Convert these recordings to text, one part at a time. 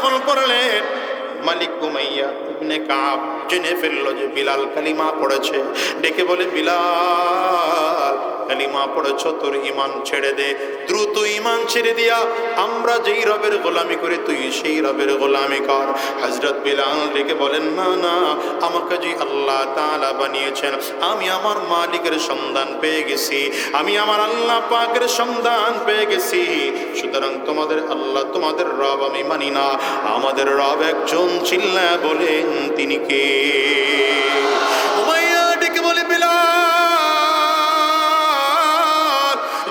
যখন পড়লেন, মালিক উমাইয়া ইবনে কাব জেনে ফেলল যে বিলাল কালিমা পড়েছে। ডেকে বলে, বিলাল কালিমা পড়েছ, তোর ঈমান ছেড়ে দে, দ্রুত ঈমান ছেড়ে দিয়া আমরা যেই রবের গোলামি করি তুই সেই রবের গোলামি কর। হযরত বিলাল ডেকে বলেন, না না, আমাকে যে আল্লাহ তাআলা বানিয়েছেন, আমি আমার মালিকের সন্ধান পেয়ে গেছি, আমি আমার আল্লাহ পাকের সন্ধান পেয়ে গেছি, সুতরাং তোমাদের আল্লাহ তোমাদের রব আমি মানি না, আমাদের রব একজন। চিল্লায়া বলেন, তিনি কে? উমাইয়া ডেকে বলে, বিলাল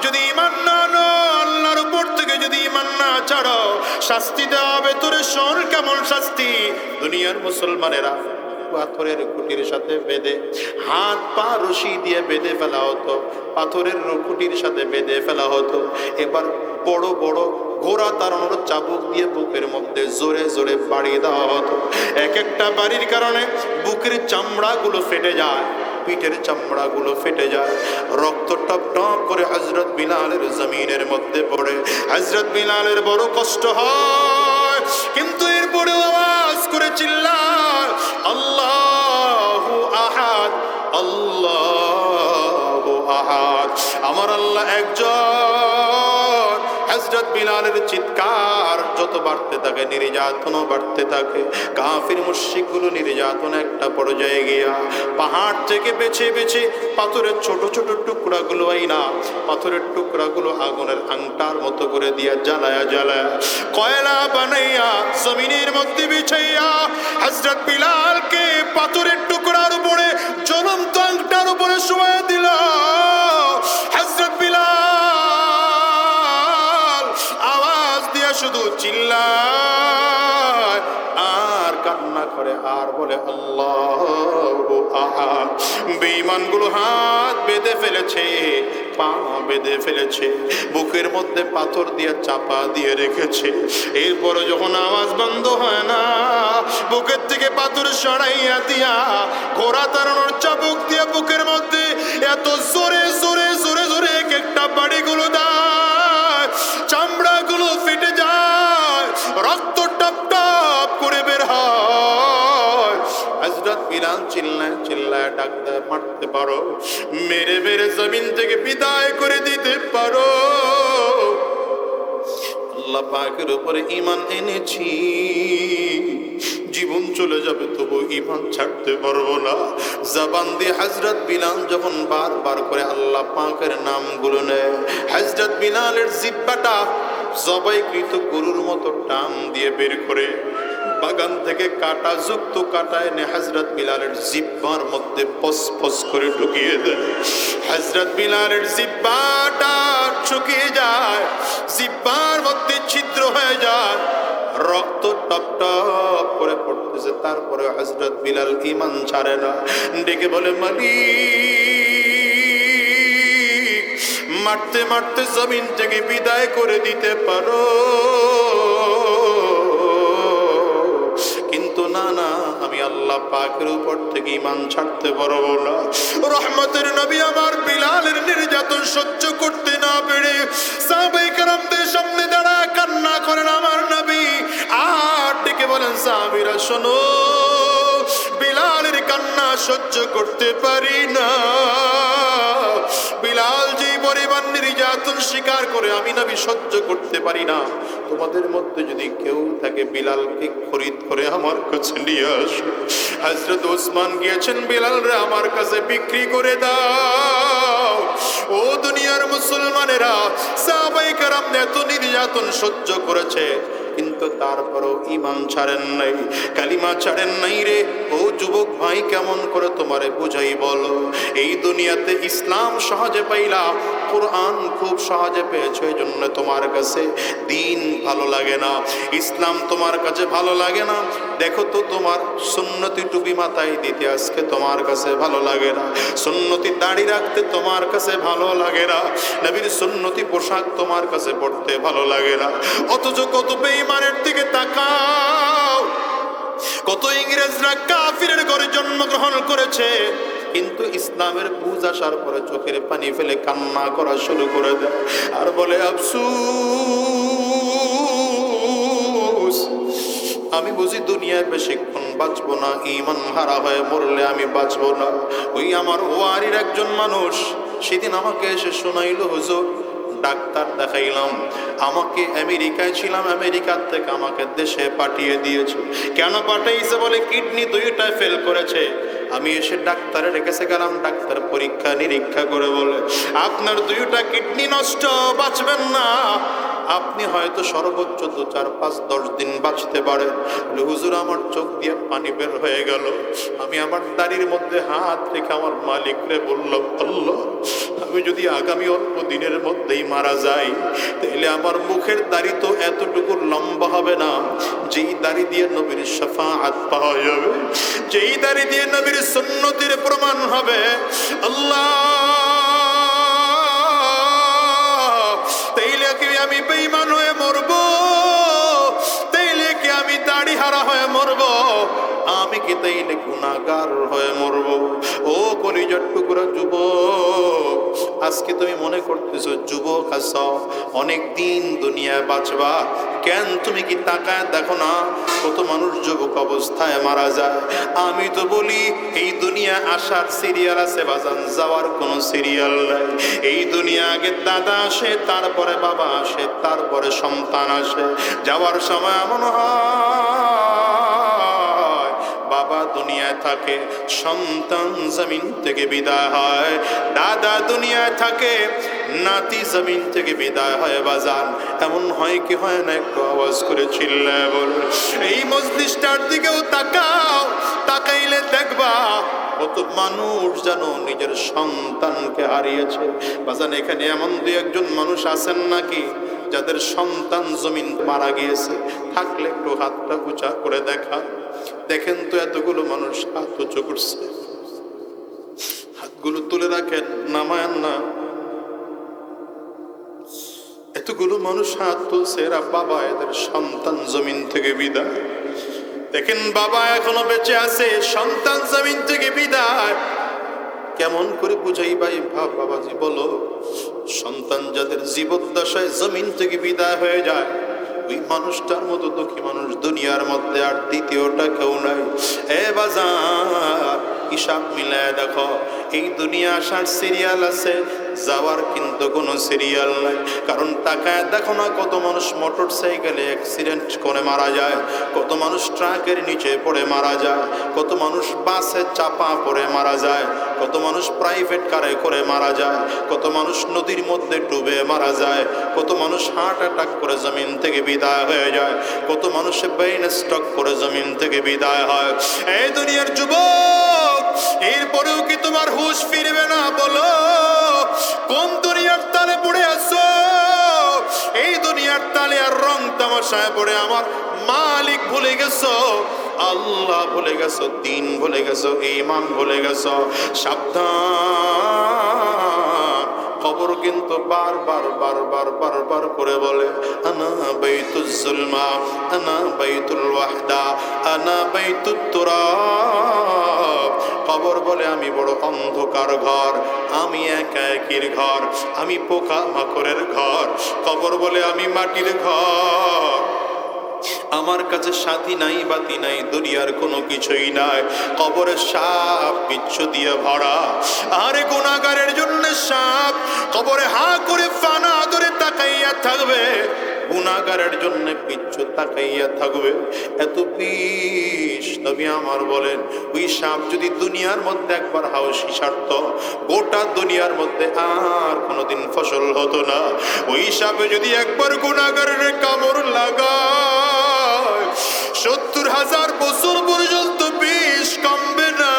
যদি ঈমান না আনো, আল্লাহর উপর থেকে যদি ঈমান না ছাড়ো, শাস্তি দেওয়া হবে তোরে। শোন কেমন শাস্তি। দুনিয়ার মুসলমানেরা পাথরের খুঁটির সাথে বেঁধে, হাত পা রশি দিয়ে বেঁধে ফেলা হতো, পাথরের খুঁটির সাথে বেঁধে ফেলা হতো। এবার বড় বড় ঘোড়া তাড়ানোর চাবুক দিয়ে বুকের মধ্যে জোরে জোরে বাড়িয়ে দেওয়া হতো। এক একটা বাড়ির কারণে বুকের চামড়াগুলো ফেটে যায়, পিঠের চামড়াগুলো ফেটে যায়, রক্ত টপ টপ করে হযরত বিলালের জমিনের মধ্যে পড়ে। হযরত বিলালের বড় কষ্ট হয়, কিন্তু এরপরেও আওয়াজ করে চিল্লায়, আল্লাহু আহাদ, আল্লাহু আহাদ, আমার আল্লাহ একজন। হযরত বিলালের চিৎকার যত বাড়তে থাকে, নির্যাতনও বাড়তে থাকে। কাফির মুশরিকগুলো নির্যাতন একটা পর্যায়ে গিয়া পাহাড় থেকে বেছে বেছে পাথরের ছোট ছোট টুকরাগুলো আইনা, পাথরের টুকরাগুলো আগুনের আংটার মতো করে দিয়া জ্বালায়া জ্বালায়া কয়লা বানাইয়া জমিনের মধ্যে বিছাইয়া হযরত বিলালকে পাথরের টুকরার উপরে জ্বলন্ত আংটার উপরে শোয়া দিল। হযরত বিলাল আওয়াজ দিয়া শুধু চিল্লায় আর কান্না করে আর বলে, আল্লাহু আহাদ। বেঈমানগুলো হাত বেঁধে ফেলেছে, পা বেঁধে ফেলেছে, বুকের মধ্যে পাথর দিয়ে চাপা দিয়ে রেখেছে। এরপরে যখন আওয়াজ বন্ধ হয় না, বুকের থেকে পাথর সরাইয়া দিয়া ঘোড়া তাড়ানোর চাবুক দিয়ে বুকের মধ্যে এত জোরে জোরে জোরে জোরে এক একটা বাড়িগুলো দেয়, চামড়াগুলো ফেটে যায়, রক্ত টপ টপ করে বের হয়। হযরত বিলাল চিল্লায় চিল্লায় ডাকতে, মারতে পারো, মেরে মেরে জমিন থেকে বিদায় করে দিতে পারো। আল্লাহ পাকের উপরে ঈমান এনেছি, জীবন চলে যাবে তবু ঈমান ছাড়তে পারবো না। জবান দিয়ে হযরত বিলাল যখন বারবার করে আল্লাহ পাকের নামগুলো নেয়, হযরত বিলালের জিহ্বাটা জবাইকৃত গরুর মতো টান দিয়ে বের করে বাগান থেকে কাটা যুক্ত কাটা এনে হযরত বিলালের জিহ্বার মধ্যে পসপস করে ঢুকিয়ে দেয়। হযরত বিলালের জিহ্বাটা শুকিয়ে যায়, জিহ্বার মধ্যে ছিদ্র হয়ে যায়, রক্ত টপ টপ করে পড়তেছে। তারপরে হযরত বিলাল ঈমান ছাড়ে না, ডেকে বলে, মালিক, মারতে মারতে জমিন থেকে বিদায় করে দিতে পারো, কিন্তু না না, আমি আল্লাহ পাকের উপর থেকে ঈমান ছাড়তে পারবো না। রহমতের নবী আমার বিলালের নির্যাতন সহ্য করতে না পেরে সাহাবায়ে কেরামদের সামনে দাঁড়ায় কান্না করেন আমার নবী, আর ডেকে বলেন, সাহাবীরা শোনো, বিলালের কান্না সহ্য করতে পারি না। বিলাল যে পরিমাণ নির্যাতন স্বীকার করে আমি নবী সহ্য করতে পারি না। তোমাদের মধ্যে যদি কেউ থাকে বিলালকে খরিদ করে আমার কাছে নিয়ে আসো। হযরত ওসমান গিয়েছেন, বিলালরে আমার কাছে বিক্রি করে দাও। ও দুনিয়ার মুসলমানেরা, সাহাবায়ে কেরাম এত নির্যাতন সহ্য করেছে, কিন্তু তারপরও ঈমান ছাড়েন নাই, কালিমা ছাড়েন নাই রে। ও যুবক ভাই, কেমন করে তোমারে বুঝাই বলো? এই দুনিয়াতে ইসলাম সহজে পাইলা, কোরআন খুব সহজে পেয়েছো, এই জন্য তোমার কাছে দিন ভালো লাগে না, ইসলাম তোমার কাছে ভালো লাগে না। দেখো তো, তোমার সুন্নতি টুপি মাথায় দিতে আজকে তোমার কাছে ভালো লাগে না, সুন্নতি দাড়ি রাখতে তোমার কাছে ভালো লাগে না, নবীর সুন্নতি পোশাক তোমার কাছে পড়তে ভালো লাগে না। অথচ কত বেঈমানের দিকে তাকাও, কত ইংরেজরা কাফিরের ঘরে জন্মগ্রহণ করেছে, কিন্তু ইসলামের বুঝ আসার পরে চোখের পানি ফেলে কান্না করা শুরু করে দেয় আর বলে, আফসোস বুঝি দুনিয়ায় বেশিক্ষণ বাঁচবো না, ঈমান হারা হয়ে মরলে আমি বাঁচবো না। ওই আমার ওয়ারির একজন মানুষ সেদিন আমাকে এসে শোনাইল, হুজুর ডাক্তার দেখাইলাম, আমাকে আমেরিকায় ছিলাম, আমেরিকার থেকে আমাকে দেশে পাঠিয়ে দিয়েছে। কেন পাঠাইছে? বলে কিডনি দুইটায় ফেল করেছে। আমি এসে ডাক্তারের কাছে গেলাম, ডাক্তার পরীক্ষা নিরীক্ষা করে বলে আপনার দুইটা কিডনি নষ্ট, বাঁচবেন না, আপনি হয়তো সর্বোচ্চ 2, 4, 5, 10 দিন বাঁচতে পারেন। হুজুর আমার চোখ দিয়ে পানি বের হয়ে গেল। আমি আমার দাড়ির মধ্যে হাত রেখে আমার মালিকরে বললাম, আল্লাহ আমি যদি আগামী অল্প দিনের মধ্যেই মারা যাই, তাহলে আমার মুখের দাড়ি তো এতটুকু লম্বা হবে না যেই দাড়ি দিয়ে নবীর শাফাআত পাওয়া যাবে, যেই দাড়ি দিয়ে নবীর সুন্নতের প্রমাণ হবে। আল্লাহ তাইলে কি আমি বেঈমান হয়ে মরবো? তাইলে কি আমি দাড়ি হারা হয়ে মরবো? আমি কি তাইলে গুনাহগার হয়ে মরবো? ও কলিজার টুকরা যুবক, আজকে তুমি মনে করতেছো যুবক আছো, অনেক দিন দুনিয়ায় বাঁচবা, কেন তুমি কি তাকায় দেখো না কত মানুষ যুবক অবস্থায় মারা যায়? আমি তো বলি এই দুনিয়া আসার সিরিয়াল আছে বাজান, যাওয়ার কোনো সিরিয়াল নাই। এই দুনিয়া আগে দাদা আসে, তারপরে বাবা আসে, তারপরে সন্তান আসে। যাওয়ার সময় এমন হয় বাবা দুনিয়ায় থাকে, সন্তান জমিন থেকে বিদায় হয়, দাদা দুনিয়ায় থাকে, নাতি জমিন থেকে বিদায় হয়। বাজান এমন হয় কি হয় না? একটু আওয়াজ করে চিল্লায় বল। এই মজলিসটার দিকেও তাকাও, তাকাইলে দেখবা কত মানুষ যেন নিজের সন্তানকে হারিয়েছে। বাজান এখানে এমন 2-1 মানুষ আছেন নাকি যাদের সন্তান জমিন মারা গিয়েছে? থাকলে একটু হাতটা উঁচা করে দেখা, দেখেন তো এতগুলো মানুষ হাত উঁচু করছে, হাতগুলো তুলে রাখেন, নামায়েন না। এতগুলো মানুষ হাত তুলছে, এরা বাবা এদের সন্তান জমিন থেকে বিদায়। দেখেন বাবা এখনো বেঁচে আছে, সন্তান জমিন থেকে বিদায়। কেমন করে বুঝাই ভাই? বাবাজি বলো, সন্তান যাদের জীবদ্দশায় জমিন থেকে বিদায় হয়ে যায়, ওই মানুষটার মতো দুঃখী মানুষ দুনিয়ার মধ্যে আর দ্বিতীয়টা কেউ নাই। এ বাজার হিসাব মিলায় দেখো, এই দুনিয়া আসার সিরিয়াল আছে, যাওয়ার কিন্তু কোনো সিরিয়াল নাই। কারণ তাকায় দেখো না কত মানুষ মোটর সাইকেলে অ্যাক্সিডেন্ট করে মারা যায়, কত মানুষ ট্রাকের নিচে পড়ে মারা যায়, কত মানুষ বাসে চাপা পড়ে মারা যায়, কত মানুষ প্রাইভেট কারে করে মারা যায়, কত মানুষ নদীর মধ্যে ডুবে মারা যায়, কত মানুষ হার্ট অ্যাটাক করে জমিন থেকে বিদায় হয়ে যায়, কত মানুষের ব্রেইন স্ট্রোক করে জমিন থেকে বিদায় হয়। এই দুনিয়ার যুবক, এরপরেও কি তোমার হুঁশ ফিরবে না? বলো, কোন দুনিয়ার তালে পড়ে আছো? এই দুনিয়ার তালে আর রং তামাশায় পড়ে আমার মালিক ভুলে গেছো, আল্লাহ ভুলে গেছো, দিন ভুলে গেছো, ঈমান ভুলে গেছো। সাবধান, কবর কিন্তু বারবার বারবার বারবার করে বলে, আনা বাইতুল জুলমা, আনা বাইতুল ওয়াহদা, আনা বাইতুত তুরাব। কবর বলে আমি বড় অন্ধকার ঘর, আমি একা একির ঘর, আমি পোকা মাকড়ের ঘর। কবর বলে আমি মাটির ঘর, আমার কাছে সাথী নাই বাতি নাই, দুনিয়ার কোনো কিছুই নাই। কবরে সাপ বিচ্ছু দিয়ে ভরা, আরে গুনাহগারের জন্য সাপ কবরে হা করে ফানা ধরে তাকাইয়া থাকবে, গুনাহগারের জন্য বিচ্ছু তাকাইয়া থাকবে। এত বিষ নবী আমার বলেন, ওই সাপ যদি দুনিয়ার মধ্যে একবার হাওসি ছাড়তো, গোটা দুনিয়ার মধ্যে আর কোনোদিন ফসল হতো না। ওই সাপে যদি একবার গুনাহগারের কামড় লাগায়, 70,000 বছর পর্যন্ত বিষ কমবে না।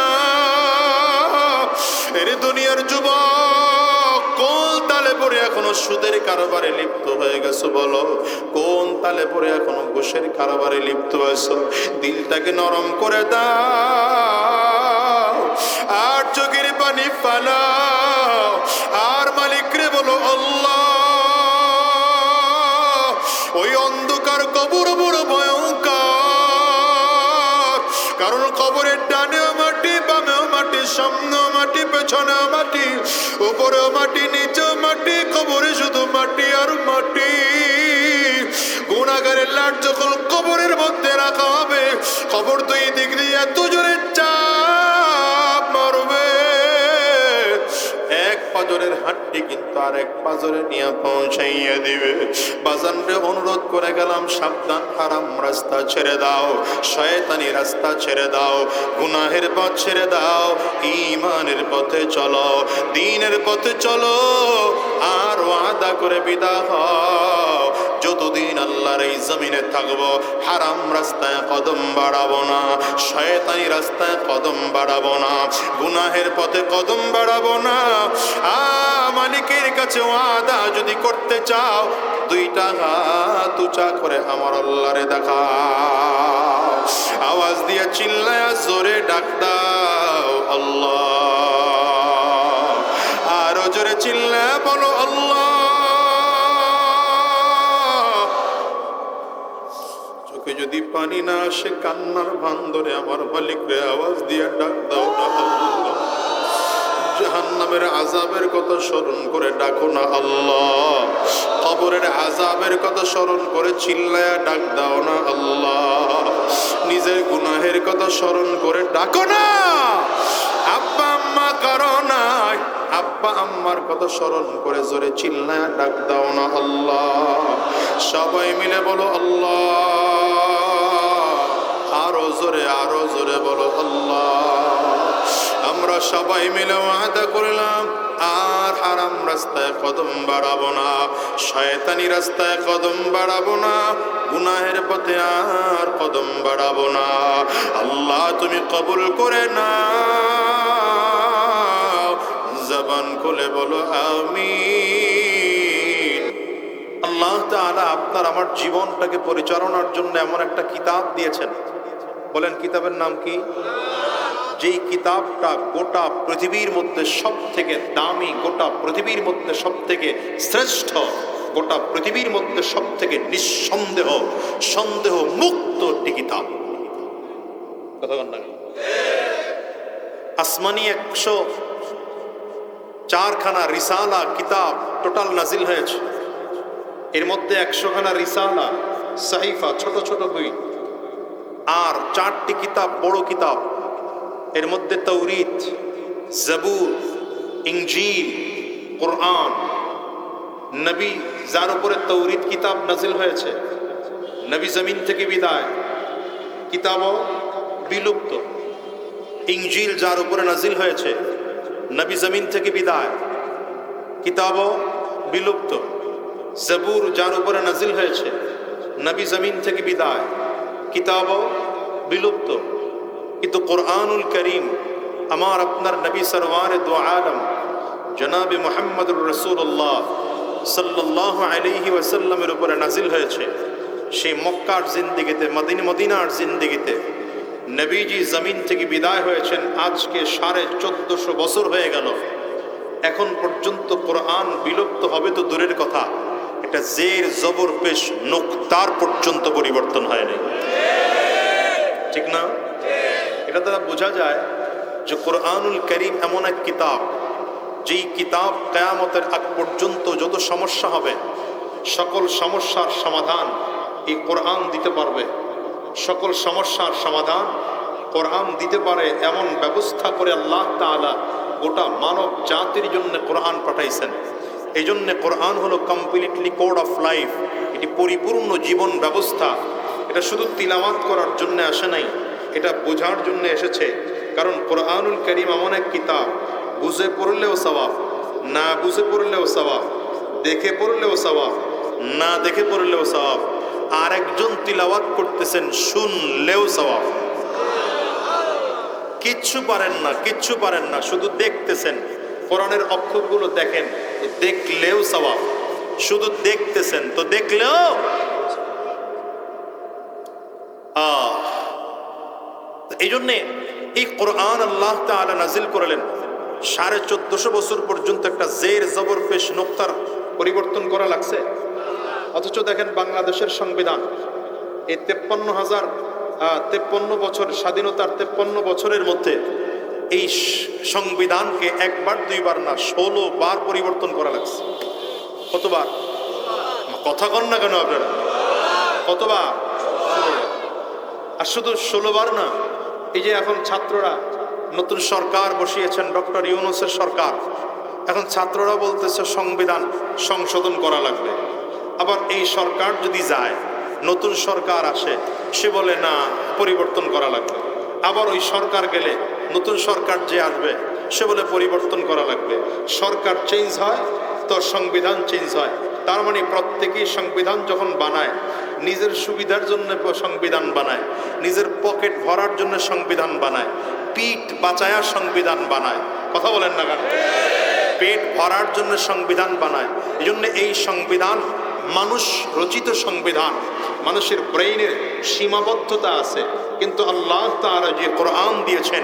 এর দুনিয়ার যুবক, কোন তালে পড়ে এখনো সুদের কারবারে লিপ্ত হয়ে গেছো? বলো, কোন তালে পড়ে এখনো ঘুষের কারবারে লিপ্ত আছো? দিলটাকে নরম করে দাও, আর চোখের পানি ফালাও, আর মালিকরে বলো, আল্লাহ ওই অন্ধকার কবর বড় ভয়ঙ্কর, কারণ কবরের ডানেও মাটি, বামেও মাটি, সামনেও মাটি, পেছনেও মাটি, উপরেও মাটি, নিচেও মাটি, কবরে শুধু মাটি আর মাটি। গুনাহগারের লাশ যখন কবরের মধ্যে রাখা হবে, কবর দুই দিক দিয়ে এত জোরে চাপ মারবে, এক পাজরের হাড্ডি কিন্তু আর এক পাজরে নিয়ে পৌঁছাইয়া দিবে। বাজানরে অনুরোধ করে গেলাম, সাবধান, হারাম রাস্তা ছেড়ে দাও, শয়তানি রাস্তা ছেড়ে দাও, গুনাহের পথ ছেড়ে দাও, ঈমানের পথে চলো, দ্বীনের পথে চলো। আর ওয়াদা করে বিদায় হও, যতদিন আল্লাহর এই জমিনে থাকবো হারাম রাস্তায় কদম বাড়াবো না, শয়তানি রাস্তায় কদম বাড়াবো না, গুনাহের পথে কদম বাড়াবো না। মালিকের কাছে ওয়াদা যদি করতে চাও, দুইটা হাত উঁচা করে আমার আল্লাহরে দেখাও, আওয়াজ দিয়ে চিল্লায়া জোরে ডাক দাও আল্লাহ, আরো জোরে চিল্লায়া বলো আল্লাহ। চোখে যদি পানি না আসে, কান্নার ভান ধরে আমার মালিকরে আওয়াজ দিয়ে ডাক দাও না আল্লাহ। জাহান্নামের আযাবের কথা স্মরণ করে ডাকো না আল্লাহ, কবরের আযাবের কথা স্মরণ করে চিল্লায়া ডাক দাও না আল্লাহ, নিজের গুনাহের কথা স্মরণ করে ডাকো না। আব্বা আম্মা কারো নাই, আব্বা আম্মার কথা স্মরণ করে জোরে চিল্লায়া ডাক দাও না আল্লাহ। সবাই মিলে বলো আল্লাহ, আরো জোরে বলো আল্লাহ। আমরা সবাই মিলে ওয়াদা করলাম, আর হারাম রাস্তায় কদম বাড়াবো না, শয়তানি রাস্তায় কদম বাড়াবো না, গুনাহের পথে আর কদম বাড়াবো না। আল্লাহ তুমি কবুল করে নাও, জবান খুলে বলো আমিন। আল্লাহ তাআলা আপনার আমার জীবনটাকে পরিচালনার জন্য এমন একটা কিতাব দিয়েছেন, বলেন কিতাবের নাম কি? যেই কিতাবটা গোটা পৃথিবীর মধ্যে সব থেকে দামি, গোটা পৃথিবীর মধ্যে সব থেকে শ্রেষ্ঠ, গোটা পৃথিবীর মধ্যে সব থেকে নিঃসন্দেহ, সন্দেহ মুক্ত একটি কিতাব। কথা বল না? আসমানি 104 খানা রিসালা কিতাব টোটাল নাজিল হয়েছে। এর মধ্যে 100 খানা রিসালা সাহিফা, ছোট ছোট বই, আর 4টি কিতাব বড় কিতাব। এর মধ্যে তাওরীত, জাবুর, ইনজিল, কোরআন। নবী যার উপরে তাওরীত কিতাব নাজিল হয়েছে, নবী জমিন থেকে বিদায়, কিতাবও বিলুপ্ত। ইনজিল যার উপরে নাজিল হয়েছে, নবী জমিন থেকে বিদায়, কিতাবও বিলুপ্ত। জাবুর যার উপরে নাজিল হয়েছে, নবী জমিন থেকে বিদায়, কিতাবও বিলুপ্ত। কিন্তু কোরআনুল করিম আমার আপনার নবী সরওয়ারে দু আলম জনাবে মুহাম্মদুর রাসূলুল্লাহ সাল্লাল্লাহু আলাইহি ওয়াসাল্লামের উপরে নাজিল হয়েছে। সেই মক্কার জিন্দেগিতে, মদিনার জিন্দেগিতে নবীজি জমিন থেকে বিদায় হয়েছেন আজকে 1450 বছর হয়ে গেল। এখন পর্যন্ত কোরআন বিলুপ্ত হবে তো দূরের কথা, এটা জের জবর পেশ নুক্তার পর্যন্ত পরিবর্তন হয়নি, ঠিক না? এটা দ্বারা বোঝা যায় যে কোরআনুল করিম এমন এক কিতাব, যেই কিতাব কিয়ামতের আগ পর্যন্ত যত সমস্যা হবে সকল সমস্যার সমাধান এই কোরআন দিতে পারবে। সকল সমস্যার সমাধান কোরআন দিতে পারে এমন ব্যবস্থা করে আল্লাহ তাআলা গোটা মানব জাতির জন্য কোরআন পাঠাইছেন। এই জন্য কোরআন হলো কমপ্লিটলি কোড অফ লাইফ, এটি পরিপূর্ণ জীবন ব্যবস্থা। এটা শুধু তিলাওয়াত করার জন্য আসে নাই, এটা বোঝার জন্য এসেছে। কারণ কোরআনুল করিম এমন এক কিতাব, বুঝে পড়লেও সওয়াব, না বুঝে পড়লেও সওয়াব, দেখে পড়লেও সওয়াব, না দেখে পড়লেও সওয়াব। আর একজন তিলাওয়াত করতেছেন, শুনলেও সওয়াব। কিচ্ছু পারেন না, শুধু দেখতেছেন, কোরআনের অক্ষরগুলো দেখেন তো দেখলেও সওয়াব, শুধু দেখতেছেন তো দেখলেও। এই জন্যে এই কোরআন আল্লাহ তাআলা নাজিল করলেন 1450 বছর পর্যন্ত একটা জের জবর পেশ নুক্তার পরিবর্তন করা লাগছে। অথচ দেখেন বাংলাদেশের সংবিধান, এই 53 বছর স্বাধীনতার 53 বছরের মধ্যে এই সংবিধানকে একবার দুইবার না 16 বার পরিবর্তন করা লাগছে। কতবার? কথা কন না কেন আপনারা? কতবার? 16 বার। আর শুধু 16 বার না, এই যে এখন ছাত্ররা নতুন সরকার বসিয়েছেন, ডক্টর ইউনূসের সরকার, এখন ছাত্ররা বলতেছে সংবিধান সংশোধন করা লাগবে। আবার এই সরকার যদি যায়, নতুন সরকার আসে, সে বলে না পরিবর্তন করা লাগবে। আবার ওই সরকার গেলে নতুন সরকার যে আসবে সে বলে পরিবর্তন করা লাগবে। সরকার চেঞ্জ হয় তো সংবিধান চেঞ্জ হয়। তার মানে প্রত্যেকেই সংবিধান যখন বানায় নিজের সুবিধার জন্য সংবিধান বানায়, নিজের পকেট ভরার জন্য সংবিধান বানায়, পিঠ বাঁচায়া সংবিধান বানায়। কথা বলেন না কেন? পেট ভরার জন্য সংবিধান বানায়। এই জন্য এই সংবিধান মানুষ রচিত সংবিধান। মানুষের ব্রেইনের সীমাবদ্ধতা আছে, কিন্তু আল্লাহ তাআলা যে কোরআন দিয়েছেন,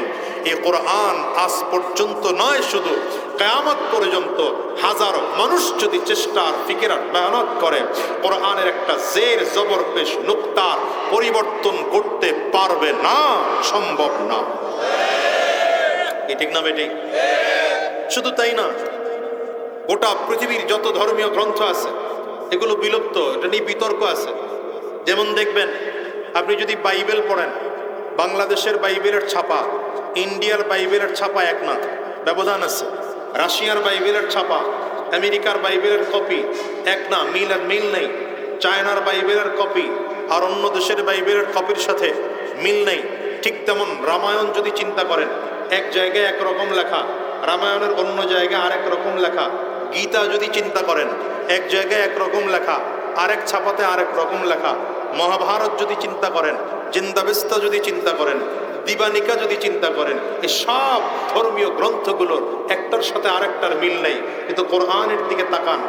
এই কোরআন আজ পর্যন্ত নয়, শুধু কিয়ামত পর্যন্ত হাজারো মানুষ যদি চেষ্টা ফিকির মেহনত করে, কোরআনের একটা জের জবর পেশ নুক্তার পরিবর্তন করতে পারবে না, সম্ভব না। কি ঠিক না বেটি? শুধু তাই না, গোটা পৃথিবীর যত ধর্মীয় গ্রন্থ আছে এগুলো বিলুপ্ত, এটা নিয়ে বিতর্ক আছে। যেমন দেখবেন, আপনি যদি বাইবেল পড়েন, বাংলাদেশের বাইবেলের ছাপা ইন্ডিয়ার বাইবেলের ছাপা এক না, ব্যবধান আছে। রাশিয়ার বাইবেলের ছাপা আমেরিকার বাইবেলের কপি এক না, মিল নেই। চায়নার বাইবেলের কপি আর অন্য দেশের বাইবেলের কপির সাথে মিল নেই। ঠিক তেমন রামায়ণ যদি চিন্তা করেন, এক জায়গায় একরকম লেখা, রামায়ণের অন্য জায়গায় আরেক রকম লেখা। গীতা যদি চিন্তা করেন, এক জায়গায় একরকম লেখা, আরেক ছাপাতে আরেক রকম লেখা। মহাভারত যদি চিন্তা করেন, জিন্দাবেস্তা যদি চিন্তা করেন, দিবানিকা যদি চিন্তা করেন, এই সব ধর্মীয় গ্রন্থগুলোর একটার সাথে আরেকটার মিল নেই। কিন্তু কোরআনের দিকে তাকান,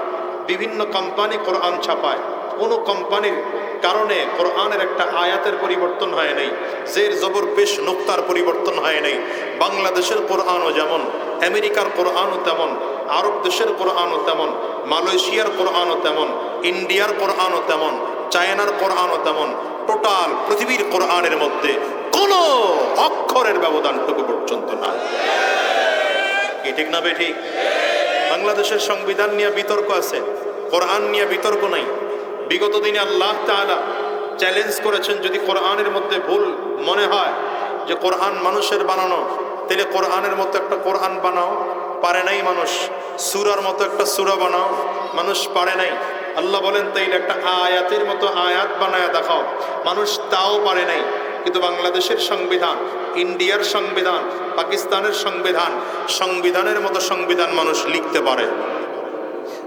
বিভিন্ন কোম্পানি কোরআন ছাপায়, কোনো কোম্পানির কারণে কোরআনের একটা আয়াতের পরিবর্তন হয় নাই, জের জবর পেশ নুক্তার পরিবর্তন হয় নাই। বাংলাদেশের কোরআনও যেমন, আমেরিকার কোরআনও তেমন, আরব দেশের কোরআনও তেমন, মালয়েশিয়ার কোরআনও তেমন, ইন্ডিয়ার কোরআনও তেমন, চায়নার কোরআনও তেমন। টোটাল পৃথিবীর কোরআনের মধ্যে কোনো অক্ষরের ব্যবধানটুকু পর্যন্ত না। কি ঠিক না বেঠিক? বাংলাদেশের সংবিধান নিয়ে বিতর্ক আছে, কোরআন নিয়ে বিতর্ক নাই। বিগত দিনে আল্লাহ তাআলা চ্যালেঞ্জ করেছেন, যদি কোরআনের মধ্যে ভুল মনে হয় যে কোরআন মানুষের বানানো, তাহলে কোরআনের মতো একটা কোরআন বানাও। পারে নাই মানুষ। সূরার মতো একটা সূরা বানাও, মানুষ পারে নাই। আল্লাহ বলেন তাইলে একটা আয়াতের মতো আয়াত বানায়া দেখাও, মানুষ তাও পারে নাই। কিন্তু বাংলাদেশের সংবিধান, ইন্ডিয়ার সংবিধান, পাকিস্তানের সংবিধান, সংবিধানের মতো সংবিধান মানুষ লিখতে পারে।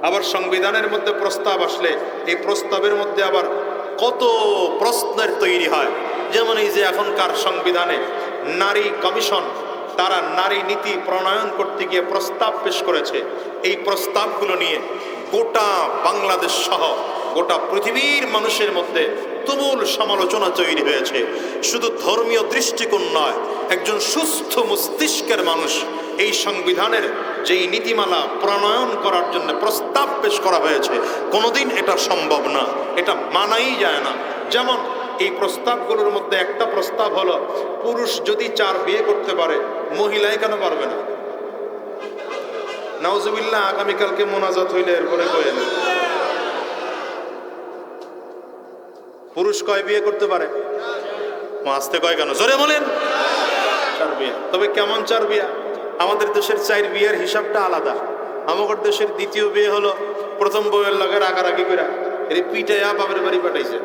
আবার সংবিধানের মধ্যে প্রস্তাব আসলে এই প্রস্তাবের মধ্যে আবার কত প্রশ্নের তৈরি হয়। যেমন এই যে এখনকার সংবিধানে নারী কমিশন, তারা নারী নীতি প্রণয়ন করতে গিয়ে প্রস্তাব পেশ করেছে। এই প্রস্তাবগুলো নিয়ে গোটা বাংলাদেশ সহ গোটা পৃথিবীর মানুষের মধ্যে তুমুল সমালোচনা তৈরি হয়েছে। শুধু ধর্মীয় দৃষ্টিকোণ নয়, একজন সুস্থ মস্তিষ্কের মানুষ এই সংবিধানের যেই নীতিমালা প্রণয়ন করার জন্য প্রস্তাব পেশ করা হয়েছে, কোনোদিন এটা সম্ভব না, এটা মানাই যায় না। যেমন এই প্রস্তাবগুলোর মধ্যে একটা প্রস্তাব হলো, পুরুষ যদি 4 বিয়ে করতে পারে, মহিলায় কেন পারবে না? নাউজুবিল্লাহ, আগামীকালকে মোনাজাত হইলে এরপরে কয়ে নেবে। পুরুষ কয় বিয়ে করতে পারে? আসতে কয় কেন? জোরে বলেন। 4 বিয়ে। তবে কেমন 4 বিয়ে? আমাদের দেশের 4 বিয়ের হিসাবটা আলাদা। আমাদের দেশের দ্বিতীয় বিয়ে হলো প্রথম বউয়ের লগে রাগারাগি করে এর পিটাইয়া বাপের বাড়ি পাঠাইছে।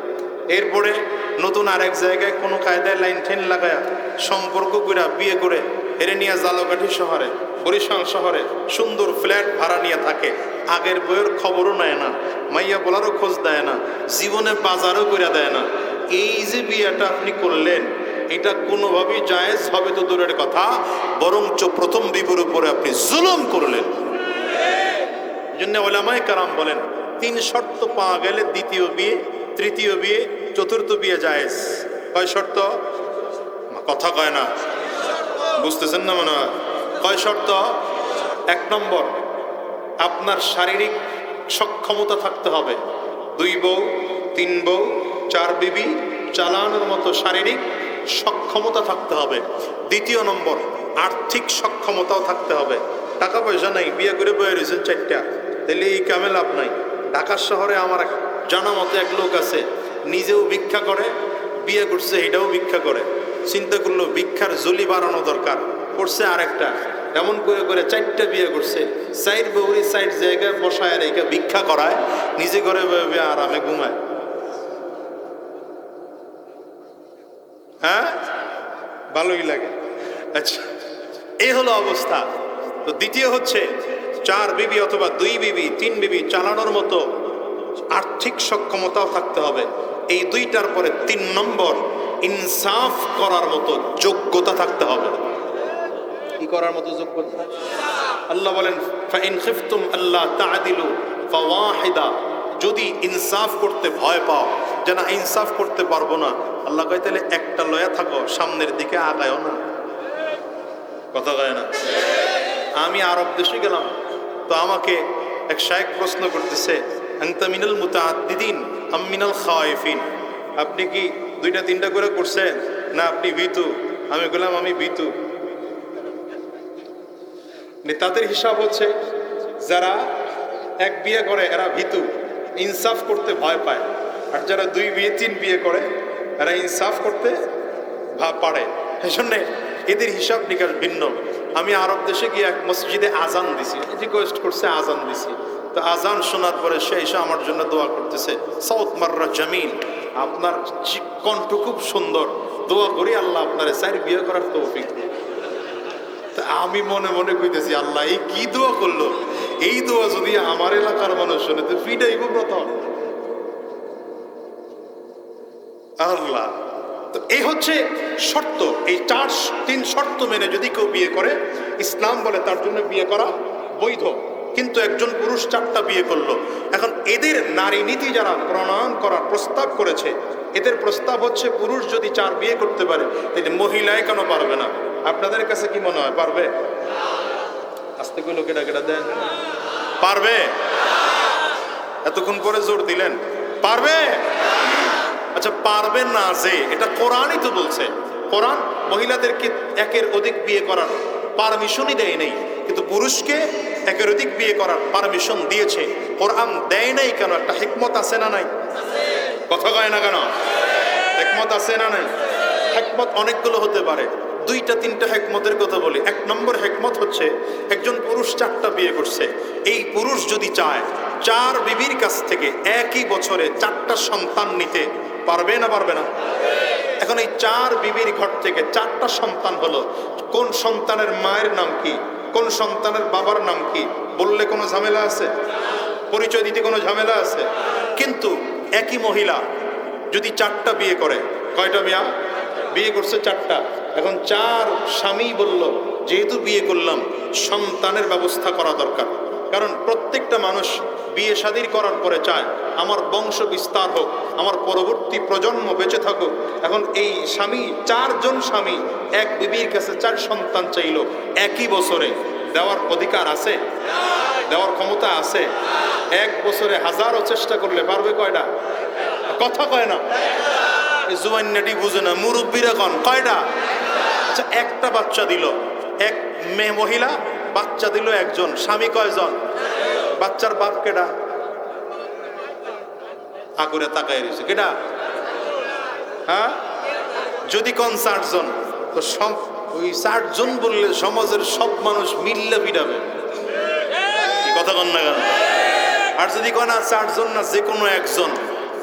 এরপরে নতুন আরেক জায়গায় কোনো কায়দায় লাইন ঠেন লাগায়া সম্পর্ক করে বিয়ে করে এর নিয়ে জালকাঠি শহরে, বরিশাল শহরে সুন্দর ফ্ল্যাট ভাড়া নিয়ে থাকে। আগের বইয়ের খবরও নেয় না, মাইয়া বলারও খোঁজ দেয় না, জীবনে বাজারও করে দেয় না। এই যে বিয়েটা আপনি করলেন, এটা কোনোভাবেই জায়েজ হবে তো দূরের কথা, বরঞ্চ প্রথম বিবির উপরে আপনি জুলুম করলেন। এই জন্য ওলামায়ে কেরাম বলেন, 3 শর্ত পাওয়া গেলে দ্বিতীয় বিয়ে, তৃতীয় বিয়ে, চতুর্থ বিয়ে জায়েজ। কয় শর্ত? কথা কয় না, বুঝতেছেন না মনে হয়? কয় শর্ত? 1 নম্বর, আপনার শারীরিক সক্ষমতা থাকতে হবে। 2 বউ, 3 বউ, 4 বিবি চালানোর মতো শারীরিক সক্ষমতা থাকতে হবে। 2 নম্বর, আর্থিক সক্ষমতাও থাকতে হবে। টাকা পয়সা নাই, বিয়ে করে বয়ে রয়েছেন 4টা, তাহলে এই কামে লাভ নাই। ঢাকা শহরে আমার জানা মতো এক লোক আছে, নিজেও ভিক্ষা করে, বিয়ে করছে এটাও ভিক্ষা করে। চিন্তা করলো ভিক্ষার জলি বাড়ানো দরকার, করছে আরেকটা। এমন করে করে 4টা বিয়ে করছে, সাইড বউরি সাইড জায়গায় বসায় রেখে ভিক্ষা করায়, নিজে ঘরে আরামে ঘুমায়। হ্যাঁ, ভালোই লাগে। আচ্ছা, এই হলো অবস্থা। তো দ্বিতীয় হচ্ছে 4 বিবি অথবা 2 বিবি 3 বিবি চালানোর মতো আর্থিক সক্ষমতাও থাকতে হবে। এই 2টার পরে 3 নম্বর, ইনসাফ করার মতো যোগ্যতা থাকতে হবে। কি করার মতো যোগ্যতা? আল্লাহ বলেন ফাইন খিফতুম আল্লাহ তা'দিলু ফাওয়াহিদা, যদি ইনসাফ করতে ভয় পাও, যে না ইনসাফ করতে পারবো না, আল্লাহ কয় তাহলে একটা লয়া থাকো, সামনের দিকে আগায়ও না। কথা কয় না? আমি আরব দেশে গেলাম, তো আমাকে এক শায়েখ প্রশ্ন করতেছে, আনতা মিনাল মুতাআদ্দিদিন আম মিনাল খায়ফিন, আপনি কি 2টা 3টা করে করছেন না আপনি ভীতু? আমি বললাম আমি ভীতু। তাদের হিসাব হচ্ছে যারা 1 বিয়ে করে এরা ভীতু, ইনসাফ করতে ভয় পায়, আর যারা 2 বিয়ে 3 বিয়ে করে এরা ইনসাফ করতে পারে। এই জন্যে এদের হিসাব নিকাশ ভিন্ন। আমি আরব দেশে গিয়ে এক মসজিদে আজান দিছি, রিকোয়েস্ট করছে আজান দিছি। তো আজান শোনার পরে সে এসে আমার জন্য দোয়া করতেছে, সাউত মাররা জামিল, আপনার কণ্ঠ খুব সুন্দর, দোয়া করি আল্লাহ আপনার 4 বিয়ে করার তৌফিক। আমি মনে মনে কইতেছি, আল্লাহ এই কি দোয়া করলো, এই দোয়া যদি আমার এলাকার মানুষ শোনে তো ফিটাইব প্রথম। আল্লাহ, তো এই হচ্ছে শর্ত। এই 3 শর্ত মেনে যদি কেউ বিয়ে করে, ইসলাম বলে তার জন্য বিয়ে করা বৈধ। কিন্তু একজন পুরুষ 4টা বিয়ে করলো, এখন এদের নারী নীতি যারা প্রণয়ন করার প্রস্তাব করেছে, এদের প্রস্তাব হচ্ছে পুরুষ যদি 4 বিয়ে করতে পারে তাহলে মহিলায় কেন পারবে না? আপনাদের কাছে কি মনে হয় পারবে? আস্তে করে লোকেরা কেটা দেন, পারবে? এতক্ষণ পরে জোর দিলেন পারবে। আচ্ছা, পারবে না যে, এটা কোরআনই তো বলছে। কোরআন মহিলাদেরকে 1-এর অধিক বিয়ে করার পারমিশনই দেয় নেই, কিন্তু পুরুষকে 1-এর অধিক বিয়ে করার পারমিশন দিয়েছে। কোরআন দেয় নাই কেন? একটা হিকমত আছে না নাই? কথা কয় না কেন? হিকমত আছে না নাই? হিকমত অনেকগুলো হতে পারে, 2টা 3টা হিকমতের কথা বলি। 1 নম্বর হিকমত হচ্ছে, একজন পুরুষ 4টা বিয়ে করছে, এই পুরুষ যদি চায় 4 বিবির কাছ থেকে একই বছরে 4টা সন্তান নিতে পারবে না পারবে না? এখন এই 4 বিবির ঘর থেকে 4টা সন্তান হলো, কোন সন্তানের মায়ের নাম কি, কোন সন্তানের বাবার নাম কি বললে কোনো ঝামেলা আছে? পরিচয় দিতে কোনো ঝামেলা আছে? কিন্তু একই মহিলা যদি 4টা বিয়ে করে, কয়টা মিয়া বিয়ে করছে? 4টা। এখন 4 স্বামী বলল, যেহেতু বিয়ে করলাম সন্তানের ব্যবস্থা করা দরকার। কারণ প্রত্যেকটা মানুষ বিয়ে শাদী করার পরে চায় আমার বংশ বিস্তার হোক, আমার পরবর্তী প্রজন্ম বেঁচে থাকুক। এখন এই স্বামী, 4 জন স্বামী এক বিবির কাছে 4 সন্তান চাইল একই বছরে, দেওয়ার অধিকার আছে? দেওয়ার ক্ষমতা আছে? 1 বছরে হাজারও চেষ্টা করলে পারবে কয়টা? কথা কয় না, জুয়ান্নাটি বুঝে না, মুরব্বীরা কন কয়টা? আচ্ছা, 1টা বাচ্চা দিল, 1 মেয়ে মহিলা বাচ্চা দিল 1 জন, স্বামী কয়জন? বাচ্চার বাপ কেডা? আগুরে তাকায় রয়েছে, কেডা? হ্যাঁ, যদি কোন 4 জন, তো সব ওই 4 জন বললে সমাজের সব মানুষ মিল্লা পিটাবে। কি কথা কন না কেন? আর যদি কোন 4 জন না, যে কোনো 1 জন,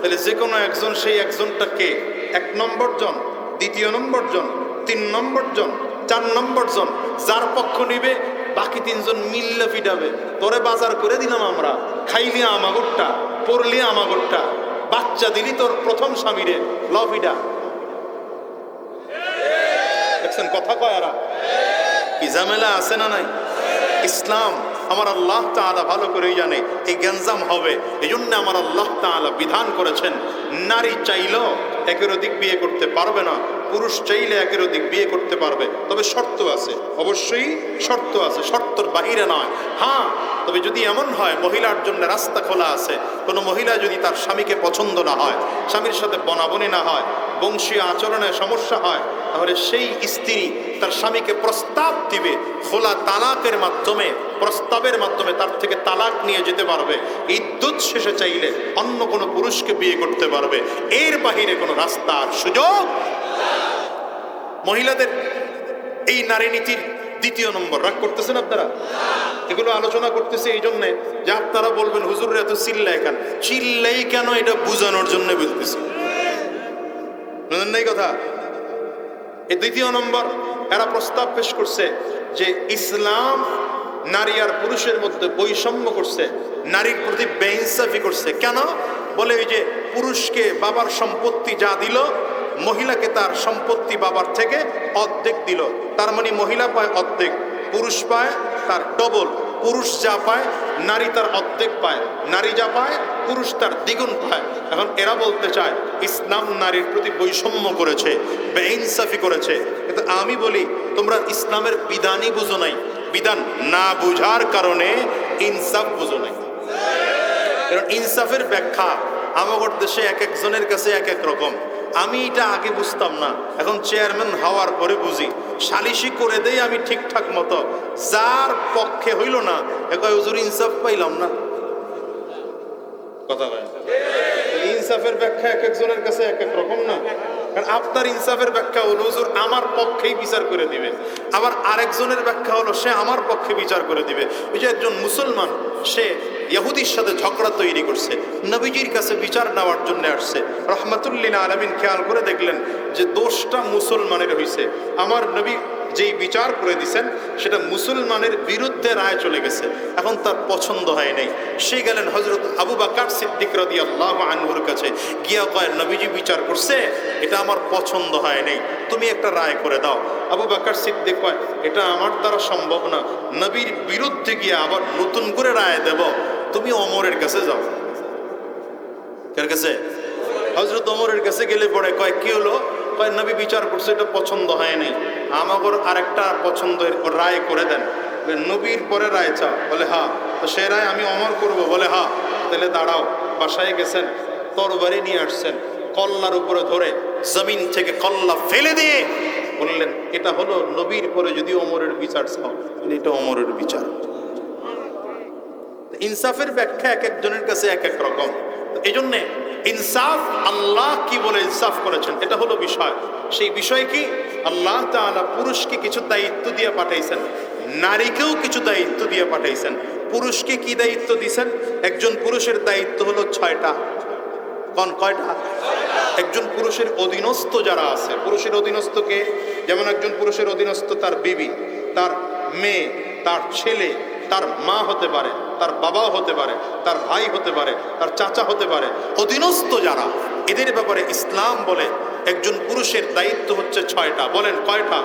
তাহলে যে কোনো 1 জন, সেই 1 জনটা কে? 1 নম্বর জন, 2 নম্বর জন, 3 নম্বর জন, 4 নম্বর জন, যার পক্ষ নিবে বাকি 3 জন মিল্লা পিটাবে। তোরে বাজার করে দিলাম আমরা, খাইলি আমাগরটা, পড়লি আমাগরটা, বাচ্চা দিলি তোর প্রথম স্বামীরে, লফিডা। দেখছেন কথা কয় এরা? কি ঝামেলা আছে না নাই? ইসলাম আমার আল্লাহ তাআলা ভালো করেই জানে এই গ্যাঞ্জাম হবে। এই জন্য আমার আল্লাহ তাআলা বিধান করেছেন, নারী চাইলেও 1-এর অধিক বিয়ে করতে পারবে না, পুরুষ চাইলে 1-এর অধিক বিয়ে করতে পারবে। তবে শর্ত আছে, অবশ্যই শর্ত আছে, শর্তর বাহিরে নয়। হ্যাঁ, তবে যদি এমন হয় মহিলার জন্য রাস্তা খোলা আছে, কোনো মহিলা যদি তার স্বামীকে পছন্দ না হয়, স্বামীর সাথে বনাবনি না হয়, বংশীয় আচরণে সমস্যা হয়, তাহলে সেই স্ত্রী তার স্বামীকে প্রস্তাব দিবে, খোলা তালাকের মাধ্যমে, প্রস্তাবের মাধ্যমে তার থেকে তালাক নিয়ে যেতে পারবে। ইদ্যুৎ শেষে চাইলে অন্য কোনো পুরুষকে বিয়ে করতে পারবে। এর বাহিরে কোনো রাস্তার সুযোগ। মহিলাদের এই নারী নীতির দ্বিতীয় নম্বর, রাগ করতেছেন আপনারা? এগুলো আলোচনা করতেছে এই জন্যে যে আপনারা বলবেন হুজুর এত চিল্লাই কেন? চিল্লাই কেন এটা বোঝানোর জন্য বলতেছি, বুঝলেন না এই কথা? এই দ্বিতীয় নম্বর, এরা প্রস্তাব পেশ করছে যে ইসলাম নারী আর পুরুষের মধ্যে বৈষম্য করছে, নারীর প্রতি বেইনসাফি করছে। কেন? বলে ওই যে পুরুষকে বাবার সম্পত্তি যা দিল, মহিলাকে তার সম্পত্তি বাবার থেকে অর্ধেক দিল। তার মানে মহিলা পায় অর্ধেক, পুরুষ পায় তার ডবল। পুরুষ যা পায় নারী তার অর্ধেক পায়, নারী যা পায় পুরুষ তার দ্বিগুণ পায়। এখন এরা বলতে চায় ইসলাম নারীর প্রতি বৈষম্য করেছে, বেইনসাফি করেছে। কিন্তু আমি বলি তোমরা ইসলামের বিধানই বুঝো নাই, বিধান না বুঝার কারণে ইনসাফ বুঝো নাই। কারণ ইনসাফের ব্যাখ্যা আমাদের দেশে এক একজনের কাছে এক এক রকম। আমি এটা আগে বুঝতাম না, এখন চেয়ারম্যান হওয়ার পরে বুঝি। সালিশি করে দেই আমি ঠিকঠাক মতো, যার পক্ষে হইল না একই হুজুর ইনসাফ পাইলাম না। কথা হয় ইনসাফের ব্যাখ্যা এক একজনের কাছে এক এক রকম না। কারণ আপনার ইনসাফের ব্যাখ্যা হলো হুজুর আমার পক্ষেই বিচার করে দিবে, আবার আরেকজনের ব্যাখ্যা হলো সে আমার পক্ষে বিচার করে দিবে। ওই যে একজন মুসলমান, সে ইহুদির সাথে ঝগড়া তৈরি করছে, নবীজির কাছে বিচার নেওয়ার জন্য আসছে। রহমাতুল্লিল আলামিন খেয়াল করে দেখলেন যে দোষটা মুসলমানের হইছে, আমার নবী যেই বিচার করে দিছেন সেটা মুসলমানের বিরুদ্ধে রায় চলে গেছে, এখন তার পছন্দ হয় নাই। সে গেলেন হযরত আবু বকর সিদ্দিক রাদিয়াল্লাহু আনহুর কাছে, গিয়া কয় নবীজি বিচার করছে, এটা আমার পছন্দ হয় নাই, তুমি একটা রায় করে দাও। আবু বকর সিদ্দিক কয় এটা আমার দ্বারা সম্ভব না, নবীর বিরুদ্ধে গিয়ে আবার নতুন করে রায় দেব, তুমি ওমরের কাছে যাও। কার কাছে? হযরত ওমরের কাছে গেলে পরে কয় কি হলো? কয় নবী বিচার করছে, এটা পছন্দ হয় নাই, আমাকে আরেকটা পছন্দের রায় করে দেন। নবীর পরে রায় চাও? বলে হ্যাঁ। তো সে রায় আমি ওমর করব? বলে হ্যাঁ। তাহলে দাঁড়াও। বাসায় গেছেন, তরবারি নিয়ে আসছেন, কল্লার উপরে ধরে জমিন থেকে কল্লা ফেলে দিয়ে বললেন এটা হলো নবীর পরে যদি ওমরের বিচার চাও, এটা ওমরের বিচার। ইনসাফের ব্যাখ্যা এক একজনের কাছে এক এক রকম। এই জন্যে ইনসাফ, আল্লাহ কি বলে ইনসাফ করেছেন এটা হলো বিষয়। সেই বিষয় কি? আল্লাহ তাআলা পুরুষকে কিছু দায়িত্ব দিয়ে পাঠাইছেন, নারীকেও কিছু দায়িত্ব দিয়ে পাঠাইছেন। পুরুষকে কি দায়িত্ব দিয়েছেন? একজন পুরুষের দায়িত্ব হলো 6টা। কোন কয়টা? একজন পুরুষের অধীনস্থ যারা আছে, পুরুষের অধীনস্থকে, যেমন একজন পুরুষের অধীনস্থ তার বিবি, তার মেয়ে, তার ছেলে, তার মা হতে পারে, তার বাবাও হতে পারে, তার ভাই হতে পারে, তার চাচা হতে পারে। অধীনস্থ যারা, এদের ব্যাপারে ইসলাম বলে একজন পুরুষের দায়িত্ব হচ্ছে 6টা। বলেন কয়টা?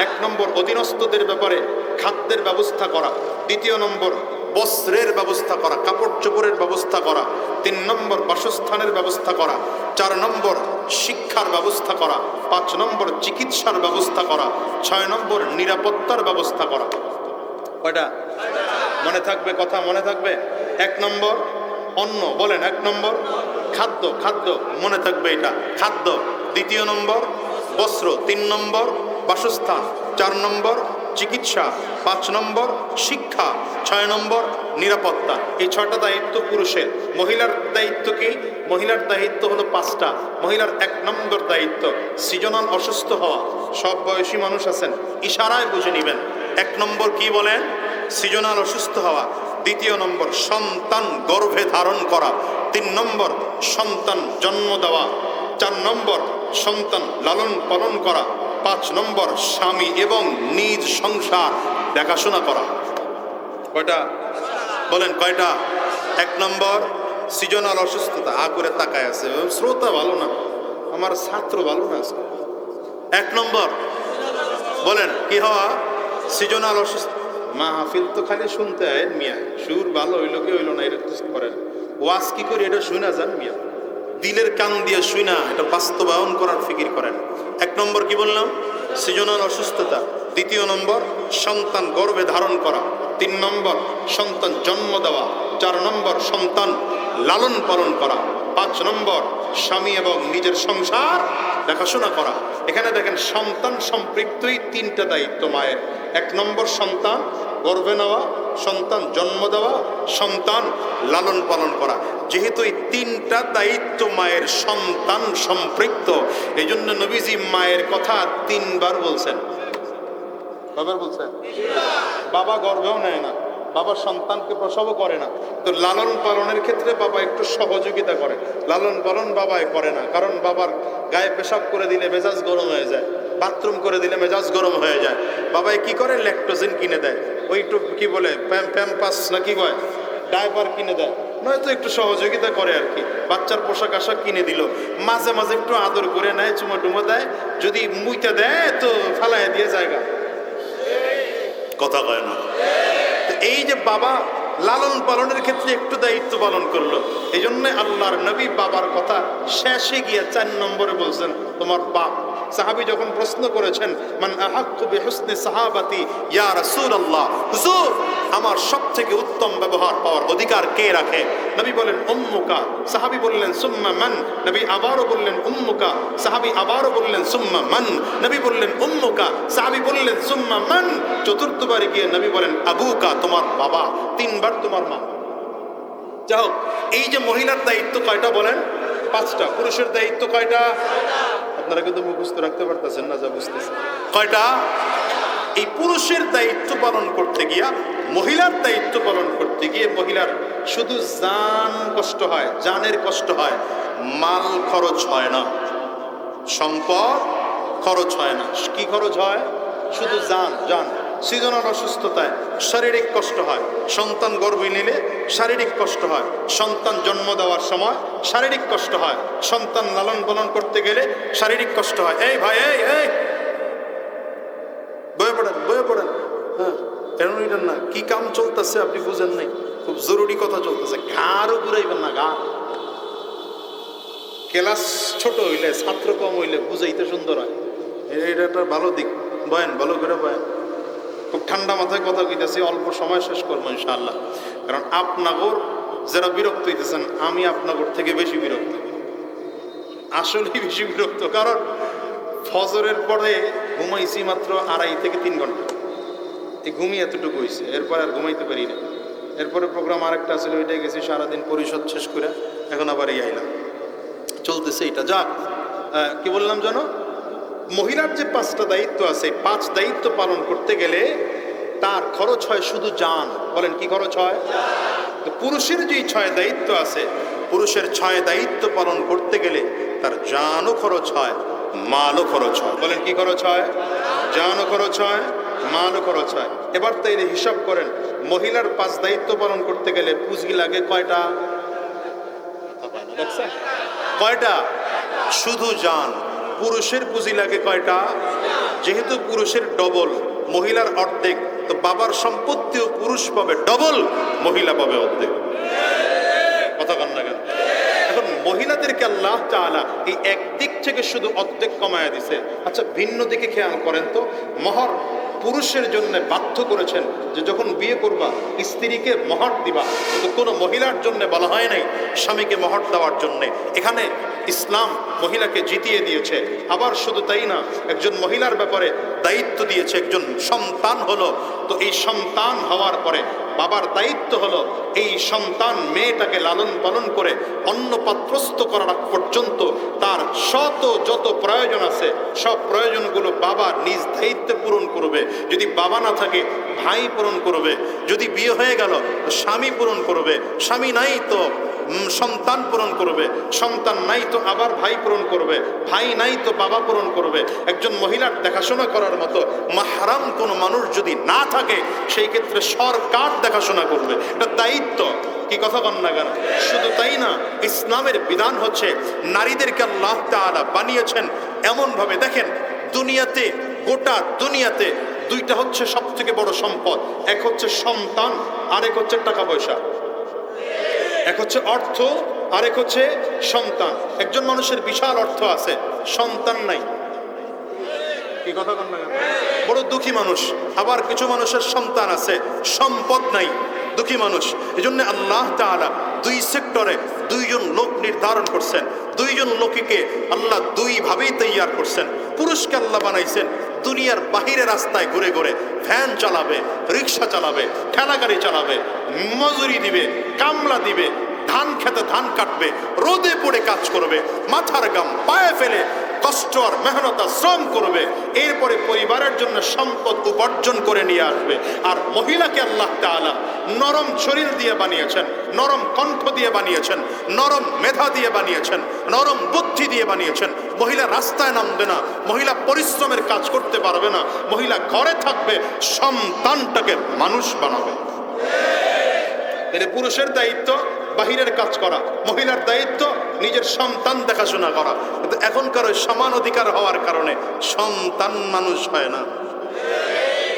1 নম্বর অধীনস্থদের ব্যাপারে খাদ্যের ব্যবস্থা করা, 2 নম্বর বস্ত্রের ব্যবস্থা করা, কাপড় চোপড়ের ব্যবস্থা করা, 3 নম্বর বাসস্থানের ব্যবস্থা করা, 4 নম্বর শিক্ষার ব্যবস্থা করা, 5 নম্বর চিকিৎসার ব্যবস্থা করা, 6 নম্বর নিরাপত্তার ব্যবস্থা করা। কয়টা? মনে থাকবে? কথা মনে থাকবে? 1 নম্বর অন্ন, বলেন 1 নম্বর খাদ্য, খাদ্য মনে থাকবে এটা, খাদ্য। 2 নম্বর বস্ত্র, 3 নম্বর বাসস্থান, 4 নম্বর চিকিৎসা, 5 নম্বর শিক্ষা, 6 নম্বর নিরাপত্তা। এই 6টা দায়িত্ব পুরুষের। মহিলার দায়িত্ব কি? মহিলার দায়িত্ব হলো 5টা। মহিলার 1 নম্বর দায়িত্ব সৃজনাল অসুস্থ হওয়া। সব বয়সী মানুষ আছেন, ইশারায় বুঝে নেবেন। 1 নম্বর কি বলেন? সৃজনাল অসুস্থ হওয়া। 2 নম্বর সন্তান গর্ভে ধারণ করা। 3 নম্বর সন্তান জন্ম দেওয়া। 4 নম্বর সন্তান লালন পালন করা। 5 নম্বর স্বামী এবং নিজ সংসার দেখাশোনা করা। কয়টা? বলেন কয়টা? 1 নম্বর সৃজনাল অসুস্থতা। করে তাকায় আছে, শ্রোতা ভালো না, আমার ছাত্র ভালো না আজকে। 1 নম্বর বলেন কি হওয়া? সৃজনাল অসুস্থ। মাহফিল তো খালি শুনতে হয় মিয়া, সুর ভালো হইলো কি হইলো না এটা করেন, ওয়াজ কি করে এটা শুনা যান মিয়া, দিলের কান দিয়ে শুনা এটা বাস্তবায়ন করার ফিকির করেন। 1 নম্বর কি বললাম? সৃজনাল অসুস্থতা। 2 নম্বর সন্তান গর্ভে ধারণ করা। 3 নম্বর সন্তান জন্ম দেওয়া। 4 নম্বর সন্তান লালন পালন করা। 5 নম্বর স্বামী এবং নিজের সংসার দেখাশোনা করা। এখানে দেখেন সন্তান সম্পৃক্তই তিনটা দায়িত্ব মায়ের। এক নম্বর সন্তান গর্ভে নেওয়া, সন্তান জন্ম দেওয়া, সন্তান লালন পালন করা। যেহেতু এই তিনটা দায়িত্ব মায়ের সন্তান সম্পৃক্ত, এই জন্য নবীজি মায়ের কথা তিনবার বলছেন। কবার বলছেন? বাবা গর্ভেও নেয় না, বাবা সন্তানকে প্রসবও করে না, তো লালন পালনের ক্ষেত্রে বাবা একটু সহযোগিতা করে। লালন পালন বাবাই করে না, কারণ বাবার গায়ে পেশাব করে দিলে মেজাজ গরম হয়ে যায়, বাথরুম করে দিলে মেজাজ গরম হয়ে যায়। বাবাই কি করে? ল্যাকটোজেন কিনে দেয়, ওইটু কি বলে প্যাম্পাস না কি কয়, ডায়পার কিনে দেয়, নয়তো একটু সহযোগিতা করে আর কি। বাচ্চার পোশাক আশাক কিনে দিল, মাঝে মাঝে একটু আদর করে নেয়, চুমো টুমো দেয়, যদি মুইতে দেয় তো ফালাই দিয়ে জায়গা। কথা কয় না? এই যে বাবা লালন পালনের ক্ষেত্রে একটু দায়িত্ব পালন করলো, এই জন্য আল্লাহর নবী বাবার কথা শেষে গিয়ে 4 নম্বরে বলছেন তোমার বাপ। সাহাবী যখন প্রশ্ন করেছেন মান আহাক্কু বিহুসনি সাহাবাতি ইয়া রাসূলুল্লাহ, হুজুর আমার সবথেকে উত্তম ব্যবহার পাওয়ার অধিকার কে রাখে? নবী বলেন উম্মুকা। সাহাবী বললেন সুম্মা মান। নবী আবারও বললেন উম্মুকা। সাহাবী আবারও বললেন সুম্মা মান। নবী বললেন উম্মুকা। সাহাবী বললেন সুম্মা মান। চতুর্থবারে গিয়ে নবী বলেন আবুকা, তোমার বাবা। 3 বার তোমার মা। যাই হোক, এই যে মহিলার দায়িত্ব কয়টা বলেন? 5টা। পুরুষের দায়িত্ব কয়টা? আপনারা কিন্তু মুখস্থ রাখতে পারতেছেন না, যা বুঝতেছেন। কয়টা? এই পুরুষের দায়িত্ব পালন করতে গিয়া মহিলার দায়িত্ব পালন করতে গিয়ে মহিলার শুধু জান কষ্ট হয়, জানের কষ্ট হয়, মাল খরচ হয় না, সম্পদ খরচ হয় না। কি খরচ হয়? শুধু জান। জান সিজনাল অসুস্থতায় শারীরিক কষ্ট হয়, সন্তান গর্ভে নিলে শারীরিক কষ্ট হয়, সন্তান জন্ম দেওয়ার সময় শারীরিক কষ্ট হয়, সন্তান লালন পালন করতে গেলে শারীরিক কষ্ট হয়। এই ভাই, এই বয়ে পড়েন, বয়ে পড়েন। হ্যাঁ, কেন এটা না, কি কাম চলতেছে আপনি বুঝেন নাই? খুব জরুরি কথা চলতেছে, ঘাড়ও ঘুরাইবেন না। ঘা ক্লাস ছোট হইলে, ছাত্র কম হইলে বুঝাইতে সুন্দর হয়, এটা একটা ভালো দিক। বয়েন, ভালো করে বয়েন। খুব ঠান্ডা মাথায় কথা কইতেছি, অল্প সময় শেষ করবো ইনশাআল্লাহ। কারণ আপনাগর যারা বিরক্ত হইতেছেন, আমি আপনাগর থেকে বেশি বিরক্ত, আসলেই বেশি বিরক্ত। কারণ ফজরের পরে ঘুমাইছি মাত্র 2.5 থেকে 3 ঘন্টা, এই ঘুমিয়ে এতটুকু হয়েছে, এরপর আর ঘুমাইতে পারি না। এরপরে প্রোগ্রাম আরেকটা আসলে ওইটাই গেছি, সারাদিন পরিষদ শেষ করে এখন আবার এই আইলাম, চলতেছে এটা। যাক, কি বললাম জানো? মহিলার যে 5টা দায়িত্ব আছে, 5 দায়িত্ব পালন করতে গেলে তার খরচ হয় শুধু জান। বলেন কি খরচ হয়? তো পুরুষের যেই 6 দায়িত্ব আছে, পুরুষের 6 দায়িত্ব পালন করতে গেলে তার জানও খরচ হয়, মালও খরচ হয়। বলেন কি খরচ হয়? জানও খরচ হয়, মালও খরচ হয়। এবার তাইলে হিসাব করেন, মহিলার 5 দায়িত্ব পালন করতে গেলে পুঁজি লাগে কয়টা? দেখছেন কয়টা? শুধু জান। পুরুষের পুঁজি লাগে কয়টা? যেহেতু পুরুষের ডবল, মহিলার অর্ধেক, তো বাবার সম্পত্তিও পুরুষ পাবে ডবল, মহিলা পাবে অর্ধেক। কথা কন না কেন? এখন মহিলাদেরকে আল্লাহ তাআলা এই একদিক থেকে শুধু অর্ধেক কমায়া দিছে। আচ্ছা, ভিন্ন দিকে খেয়াল করেন তো, মহর পুরুষের জন্য বাধ্য করেছেন যে যখন বিয়ে করবা স্ত্রীকে মহর দিবা, কিন্তু কোনো মহিলার জন্য বলা হয় নাই স্বামীকে মহর দেওয়ার জন্যে। এখানে ইসলাম মহিলাকে জিতিয়ে দিয়েছে। আবার শুধু তাই না, একজন মহিলার ব্যাপারে দায়িত্ব দিয়েছে, একজন সন্তান হলো, তো এই সন্তান হওয়ার পরে বাবার দায়িত্ব হলো এই সন্তান মেয়েটাকে লালন পালন করে অন্ন পাত্রস্থ করার আগ পর্যন্ত তার যত প্রয়োজন আছে সব প্রয়োজনগুলো বাবা নিজ দায়িত্বে পূরণ করবে। যদি বাবা না থাকে ভাই পূরণ করবে, যদি বিয়ে হয়ে গেল তো স্বামী পূরণ করবে, স্বামী নাই তো সন্তান পূরণ করবে, সন্তান নাই তো আবার ভাই পূরণ করবে, ভাই নাই তো বাবা পূরণ করবে। একজন মহিলার দেখাশোনা করার মতো মাহরাম কোনো মানুষ যদি না থাকে, সেই ক্ষেত্রে সরকার দেখাশোনা করবে, এটা দায়িত্ব। কি কথা বল না কেন? শুধু তাই না, ইসলামের বিধান হচ্ছে নারীদেরকে আল্লাহ তাআলা বানিয়েছেন এমনভাবে, দেখেন দুনিয়াতে, গোটা দুনিয়াতে 2টা হচ্ছে সব থেকে বড় সম্পদ। এক হচ্ছে সন্তান, আরেক হচ্ছে টাকা পয়সা। এক হচ্ছে অর্থ, আরেক হচ্ছে সন্তান। একজন মানুষের বিশাল অর্থ আছে, সন্তান নাই। কি কথা বল না কেন? বড় দুঃখী মানুষ। আবার কিছু মানুষের সন্তান আছে, সম্পদ নাই, দুঃখী মানুষ। এই জন্য আল্লাহ তাআলা 2 সেক্টরে 2জন লোক নির্ধারণ করছেন। দুইজন লোককে আল্লাহ দুইভাবেই তৈয়ার করছেন। পুরুষকে আল্লাহ বানাইছেন দুনিয়ার বাহিরে রাস্তায় ঘুরে ঘুরে ভ্যান চালাবে, রিক্সা চালাবে, ঠেলাগাড়ি চালাবে, মজুরি দিবে, কামলা দিবে, ধান খেতে ধান কাটবে, রোদে পড়ে কাজ করবে, মাথার গাম পায়ে ফেলে কষ্ট আর মেহনত আর শ্রম করবে, এরপরে পরিবারের জন্য সম্পদ উপার্জন করে নিয়ে আসবে। আর মহিলাকে আল্লাহ তাআলা নরম শরীর দিয়ে বানিয়েছেন, নরম কণ্ঠ দিয়ে বানিয়েছেন, নরম মেধা দিয়ে বানিয়েছেন, নরম বুদ্ধি দিয়ে বানিয়েছেন। মহিলা রাস্তায় নামবে না, মহিলা পরিশ্রমের কাজ করতে পারবে না, মহিলা ঘরে থাকবে, সন্তানটাকে মানুষ বানাবে। তাহলে পুরুষের দায়িত্ব বাহিরের কাজ করা, মহিলার দায়িত্ব নিজের সন্তান দেখাশোনা করা। কিন্তু এখনকার ওই সমান অধিকার হওয়ার কারণে সন্তান মানুষ হয় না।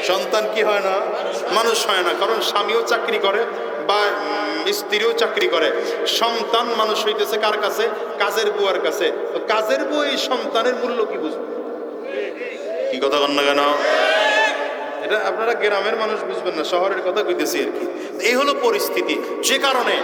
সন্তান কি হয় না? মানুষ হয় না। কারণ স্বামীও চাকরি করে বা স্ত্রীও চাকরি করে। সন্তান মানুষ হইতেছে কার কাছে? কাজের বুয়ার কাছে। তো কাজের বউ এই সন্তানের মূল্য কি বুঝবে? কি কথা কন না কেন? এটা আপনারা গ্রামের মানুষ বুঝবেন না, শহরের কথা কইতেছি আর কি। এই হলো পরিস্থিতি, যে কারণে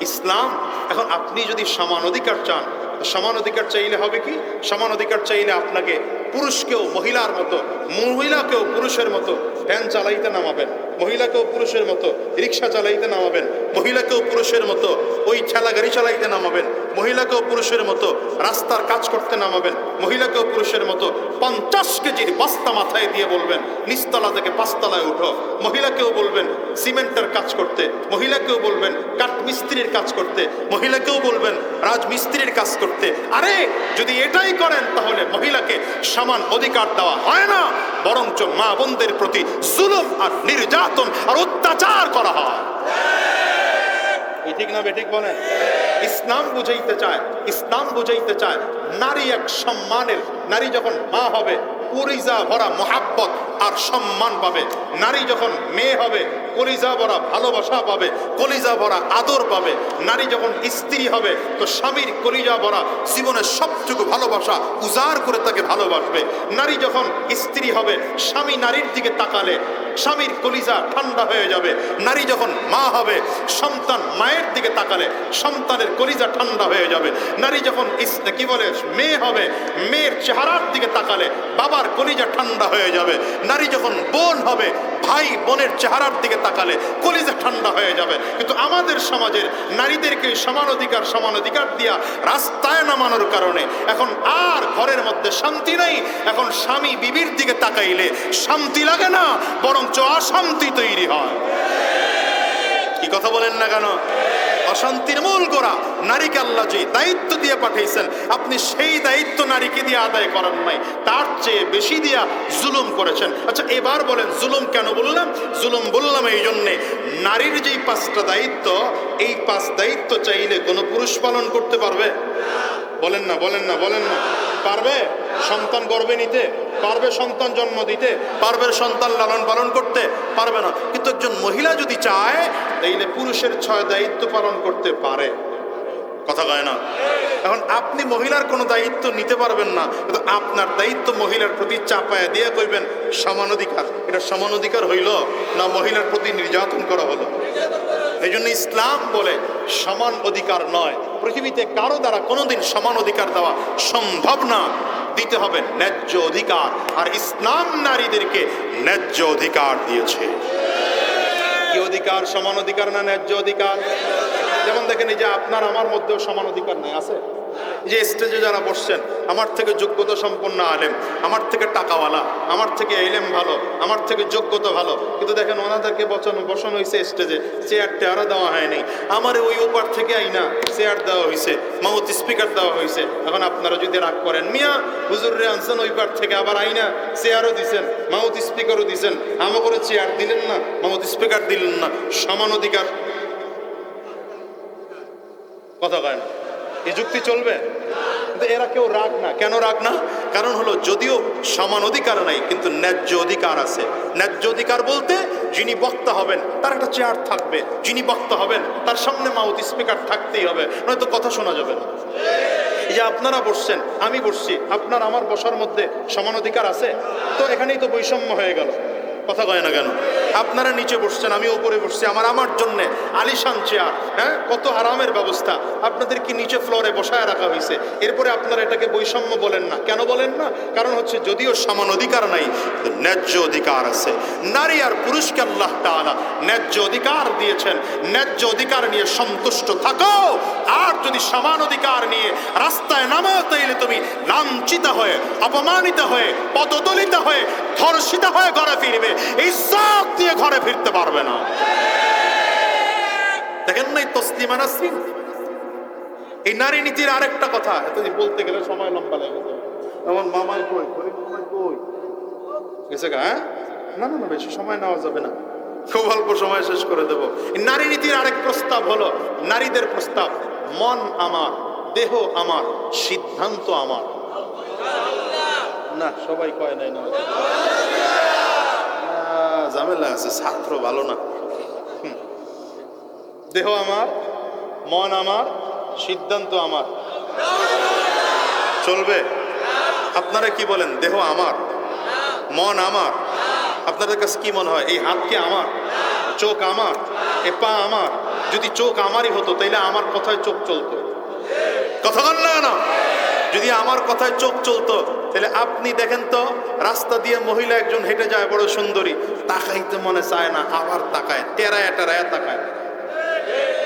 ইসলাম এখন আপনি যদি সমান অধিকার চান, সমান অধিকার চাইলে হবে কি? সমান অধিকার চাইলে আপনাকে পুরুষকেও মহিলার মতো, মহিলাকেও পুরুষের মতো ভ্যান চালাইতে নামাবেন, মহিলাকেও পুরুষের মতো রিক্সা চালাইতে নামাবেন, মহিলাকেও পুরুষের মতো ওই ঠেলা গাড়ি চালাইতে নামাবেন, মহিলাকেও পুরুষের মতো রাস্তার কাজ করতে নামাবেন, মহিলাকেও পুরুষের মতো 50 কেজির বস্তা মাথায় দিয়ে বলবেন নিচতলা থেকে 5 তলায় উঠো। মহিলাকেও বলবেন সিমেন্টের কাজ করতে, মহিলাকেও বলবেন কাঠমিস্ত্রির কাজ করতে, মহিলাকেও বলবেন রাজমিস্ত্রির কাজ করতে। আরে যদি এটাই করেন তাহলে মহিলাকে সমান অধিকার দেওয়া হয় না, বরঞ্চ মা বোনদের প্রতি জুলুম আর নির্যাতন আর অত্যাচার করা হয়। ঠিক না বেঠিক বলেন? ইসলাম বুঝাইতে চায়, ইসলাম বুঝাইতে চায় নারী এক সম্মানের। নারী যখন মা হবে কলিজা ভরা মোহাব্বত আর সম্মান পাবে। নারী যখন মেয়ে হবে কলিজা ভরা ভালোবাসা পাবে, কলিজা ভরা আদর পাবে। নারী যখন স্ত্রী হবে তো স্বামীর কলিজা ভরা জীবনের সবটুকু ভালোবাসা উজাড় করে তাকে ভালোবাসবে। নারী যখন স্ত্রী হবে স্বামী নারীর দিকে তাকালে স্বামীর কলিজা ঠান্ডা হয়ে যাবে। নারী যখন মা হবে সন্তান মায়ের দিকে তাকালে সন্তানের কলিজা ঠান্ডা হয়ে যাবে। নারী যখন কি বলে মেয়ে হবে মেয়ের চেহারার দিকে তাকালে বাবার কলিজা ঠান্ডা হয়ে যাবে। নারী যখন বোন হবে ভাই বোনের চেহারার দিকে তাকালে কলিজা ঠান্ডা হয়ে যাবে। কিন্তু আমাদের সমাজের নারীদেরকে সমান অধিকার দিয়া রাস্তায় নামানোর কারণে এখন আর ঘরের মধ্যে শান্তি নেই। এখন স্বামী বিবির দিকে তাকাইলে শান্তি লাগে না, বরঞ্চ অশান্তি তৈরি হয়। কি কথা বলেন না কেন? অশান্তির মূল গোড়া নারীকে আল্লাহ যে দায়িত্ব দিয়ে পাঠিয়েছেন, আপনি সেই দায়িত্ব নারীকে দিয়ে আদায় করেন নাই, তার চেয়ে বেশি দিয়া জুলুম করেছেন। আচ্ছা এবার বলেন জুলুম কেন বললাম? জুলুম বললাম এই জন্যে, নারীর যেই 5টা দায়িত্ব, এই 5 দায়িত্ব চাইলে কোনো পুরুষ পালন করতে পারবে? বলেন না, বলেন না, বলেন না। পারবে? সন্তান গর্ভে নিতে পারবে, সন্তান জন্ম দিতে পারবে, সন্তান লালন পালন করতে পারবে না। কিন্তু একজন মহিলা যদি চায় তাইলে পুরুষের 6 দায়িত্ব পালন করতে পারে। কথা কয় না? এখন আপনি মহিলার কোনো দায়িত্ব নিতে পারবেন না, কিন্তু আপনার দায়িত্ব মহিলার প্রতি চাপায় দিয়ে কইবেন সমান অধিকার। এটা সমান অধিকার হইল না মহিলার প্রতি নির্যাতন করা হলো? এই জন্য ইসলাম বলে সমান অধিকার নয়, পৃথিবীতে কারো দ্বারা কোনোদিন সমান অধিকার দেওয়া সম্ভব না। দিতে হবে ন্যায্য অধিকার, আর ইসলাম নারীদেরকে ন্যায্য অধিকার দিয়েছে। কি অধিকার? সমান অধিকার না ন্যায্য অধিকার? যেমন দেখেন এই যে আপনার আমার মধ্যেও সমান অধিকার নাই আছে? যে স্টেজে যারা বসছেন আমার থেকে যোগ্যতা সম্পন্ন আলেম, আমার থেকে টাকাওয়ালা, আমার থেকে এলেম ভালো, আমার থেকে যোগ্যতা ভালো, কিন্তু দেখেন ওনাদেরকে বসানো হয়েছে স্টেজে, চেয়ার টেয়ারও দেওয়া হয়নি। আমার ওই ওপার থেকে আইনা চেয়ার দেওয়া হয়েছে, মাউথ স্পিকার দেওয়া হয়েছে। এখন আপনারা যদি রাগ করেন মিয়া হুজুরে আনছেন ওই পার থেকে, আবার আইনা চেয়ারও দিছেন মাউথ স্পিকারও দিছেন, আমা করে চেয়ার দিলেন না, মাউথ স্পিকার দিলেন না। সমান অধিকার কথা কয় না, এই যুক্তি চলবে? কিন্তু এরা কেউ রাগ না। কেন রাগ না? কারণ হলো যদিও সমান অধিকার নাই কিন্তু ন্যায্য অধিকার আছে। ন্যায্য অধিকার বলতে যিনি বক্তা হবেন তার একটা চেয়ার থাকবে, যিনি বক্তা হবেন তার সামনে মাউথ স্পিকার থাকতেই হবে, নয়তো কথা শোনা যাবে না। এই যে আপনারা বসছেন আমি বসছি, আপনার আমার বসার মধ্যে সমান অধিকার আছে? তো এখানেই তো বৈষম্য হয়ে গেল। কথা কয় না কেন? আপনারা নিচে বসছেন, আমি উপরে বসছি, আমার জন্যে আলিশান চেয়ার, হ্যাঁ, কত আরামের ব্যবস্থা, আপনাদের কি নিচে ফ্লোরে বসায় রাখা হয়েছে। এরপরে আপনারা এটাকে বৈষম্য বলেন না কেন? বলেন না কারণ হচ্ছে যদিও সমান অধিকার নাই, ন্যায্য অধিকার আছে। নারী আর পুরুষকে আল্লাহ তাআলা ন্যায্য অধিকার দিয়েছেন। ন্যায্য অধিকার নিয়ে সন্তুষ্ট থাকো। আর যদি সমান অধিকার নিয়ে রাস্তায় নামো, তাইলে তুমি লাঞ্ছিত হয়ে, অপমানিত হয়ে, পদদলিত হয়ে, ধর্ষিত হয়ে ঘরে ফিরবে। ইজ্জত দিয়ে ঘরে ফিরতে পারবে না। দেখেন নাই তসলিমা নাসরিন? এই নারী নীতির আরেকটা কথা, এতদিন বলতে গেলে সময় লম্বা লেগে যাবে। আমার মামাই কই, মামাই কই গেছে গা? না না না, বেশি সময় নেওয়া যাবে না, খুব অল্প সময় শেষ করে দেব। নারী নীতির আরেক প্রস্তাব হলো নারীদের প্রস্তাব, মন আমার, দেহ আমার, সিদ্ধান্ত আমার। না সবাই কয় নাই, না ঝামেলা আছে, ছাত্র ভালো না। দেহ আমার, মন আমার, সিদ্ধান্ত আমার, চলবে? আপনারা কি বলেন? দেহ আমার, মন আমার, আপনাদের কাছে কি মনে হয়? এই হাত কি আমার? চোখ আমার? এ পা আমার? যদি চোখ আমারই হতো তাইলে আমার কথায় চোখ চলতো। কথা বল না না? যদি আমার কথায় চোখ চলতো তাহলে আপনি দেখেন তো, রাস্তা দিয়ে মহিলা একজন হেঁটে যায়, বড় সুন্দরী, তাকাইতে মনে চায় না, আবার তাকায়, টেরায় টেরায় তাকায়।